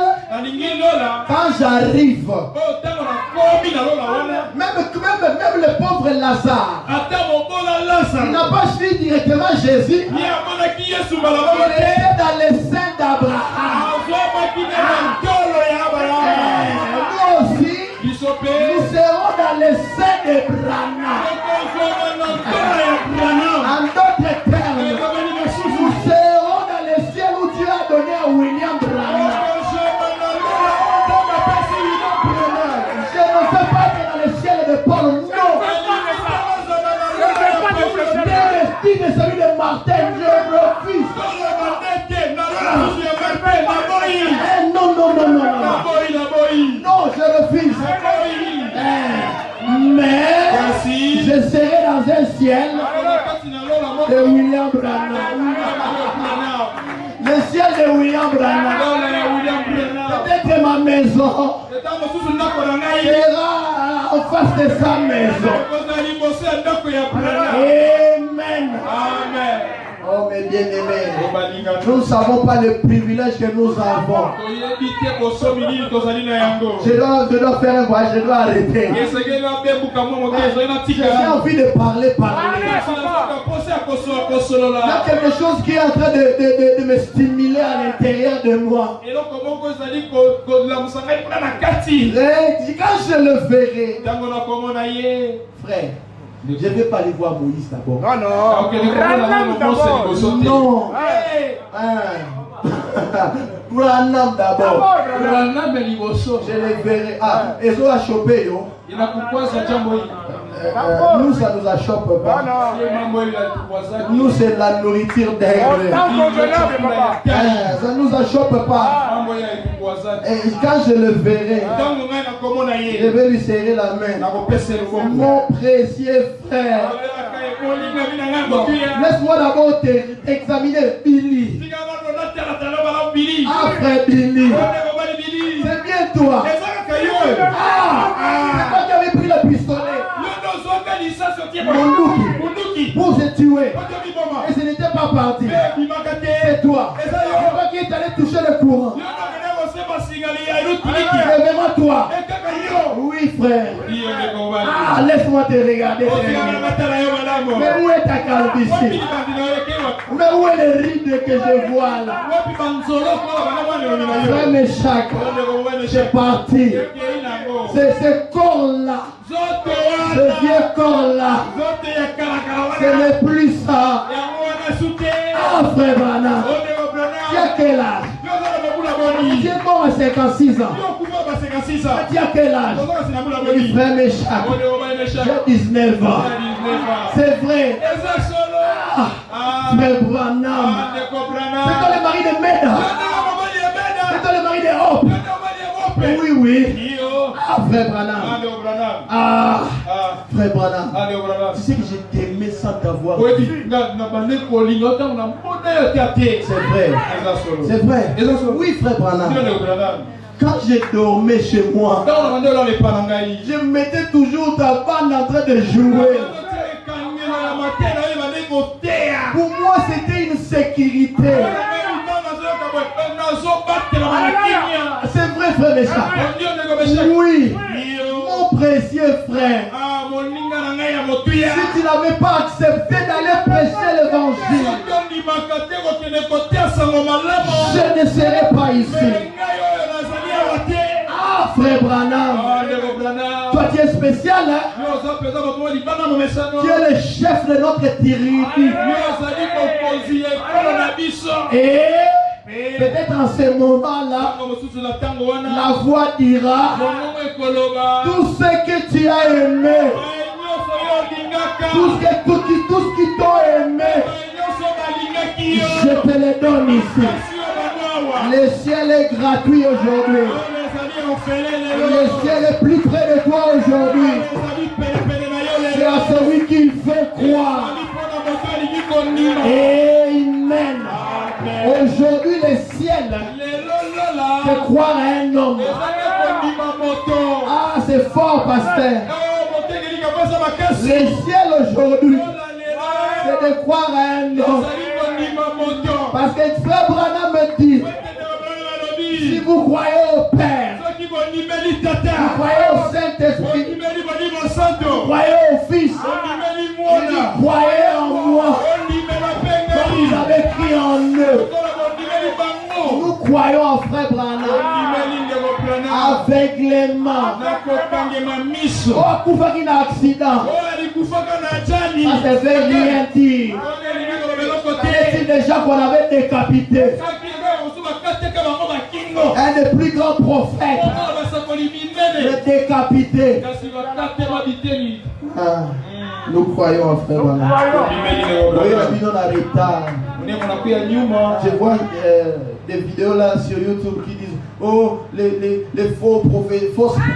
Quand j'arrive, même le pauvre Lazare, il n'a pas suivi directement Jésus. Il était dans les seins d'Abraham. Nous aussi, nous serons dans les seins de Branham. En d'autres termes, nous serons dans les ciels où Dieu a donné à William Branham. Je ne sais pas que dans le ciel de Paul, non. L'estime de celui de Martin, je refuse. Non. Non, je refuse. Mais je serai dans un ciel de William Branham. Le ciel de William Branham. Peut-être ma maison sera en face de sa maison. Amen. Oh mes bien-aimés, nous ne savons pas le privilège que nous avons. Je dois faire un voyage, je dois arrêter. J'ai envie de parler. Il y a quelque chose qui est en train de me stimuler à l'intérieur de moi. Quand je le verrai, frère, je ne vais pas aller voir Moïse d'abord. Non. Branham d'abord. Branham liboso. Je les verrai. Ah, ils ont chopé, yo. Inakukwaza jambo hili. Nous, ça nous a chopé pas. Nous, c'est la nourriture d'aigle. Ça nous a chopé pas. Et quand je le verrai, je vais lui serrer la main. Mon précieux frère. Laisse-moi d'abord t'examiner Billy. Ah, frère Billy. C'est bien toi. C'est toi qui avais pris le pistolet. Mon pour se tuer. Et ce n'était pas parti. C'est toi. C'est toi qui est allé toucher le courant. Révère-moi toi. Oui, frère. Ah, laisse-moi te regarder. Mais où est ta calvitie? Mais où est les rides que je vois là? Frère Méchac, c'est parti. C'est ce corps-là. Ce vieux corps-là. Ce n'est plus ça. Ah, frère Branham. Tu as quel âge? Tu es mort à 56 ans. Tu as quel âge? Frère Méchac, j'ai 19 ans. C'est vrai. Frère Branham. C'est toi le mari de Meda. C'est toi le mari de Hope. Oui, oui. Ah, frère Branham. Ah, frère Branham. Tu sais que j'ai aimé sans t'avoir. C'est vrai. C'est vrai. Oui, frère Branham. Quand je dormais chez moi, je mettais toujours ta bande en train de jouer. Pour moi, c'était une sécurité. C'est vrai, frère Méchac. Oui, mon précieux frère. Si tu n'avais pas accepté d'aller prêcher l'évangile, je ne serais pas ici. Ah, frère Branham. Toi, tu es spécial, hein? Tu es le chef de notre tribu. Et peut-être en ce moment-là, la voix dira tout ce que tu as aimé, tout ce qui t'a aimé, je te le donne ici. Le ciel est gratuit aujourd'hui. Le ciel est plus près de toi aujourd'hui. C'est à celui qu'il fait croire. Amen. Aujourd'hui, le ciel fait croire à un homme. Ah, c'est fort, pasteur. Le ciel aujourd'hui, c'est de croire à un homme. Parce que frère Branham me dit, si vous croyez au Père, vous croyez au Saint-Esprit, vous croyez au Fils, vous croyez en moi, comme vous avez cru en eux. Nous croyons en frère Branham aveuglément. Oh, Koufa qui n'a accident. Ça ne veut rien dire. C'est déjà qu'on avait décapité un des plus grands prophètes. Le décapité. Nous croyons en frère Branham. Je vois des vidéos là sur YouTube qui disent oh les fausses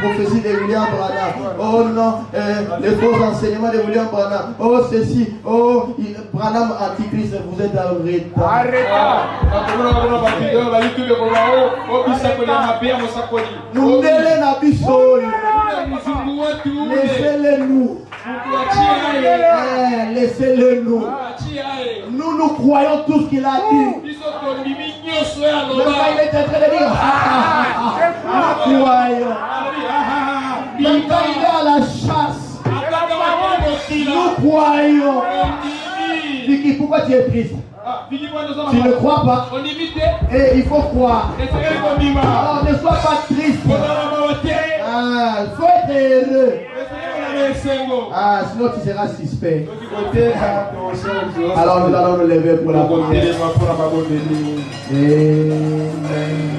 prophéties de William Branham. Oh non, les faux enseignements de William Branham. Oh ceci, oh Branham antichrist, vous êtes en retard. Nous n'allons pas laissez-le nous. Laissez-le nous. Nous croyons tout ce qu'il a dit. Le gars, il est en train de dire nous croyons. Le gars, il est à la chasse. Nous croyons. Vicky, pourquoi tu es triste? Tu ne crois pas? Et il faut croire. Alors ne sois pas triste. Il faut être heureux. Ah, sinon tu seras suspect. Alors nous allons nous lever pour la première. Amen.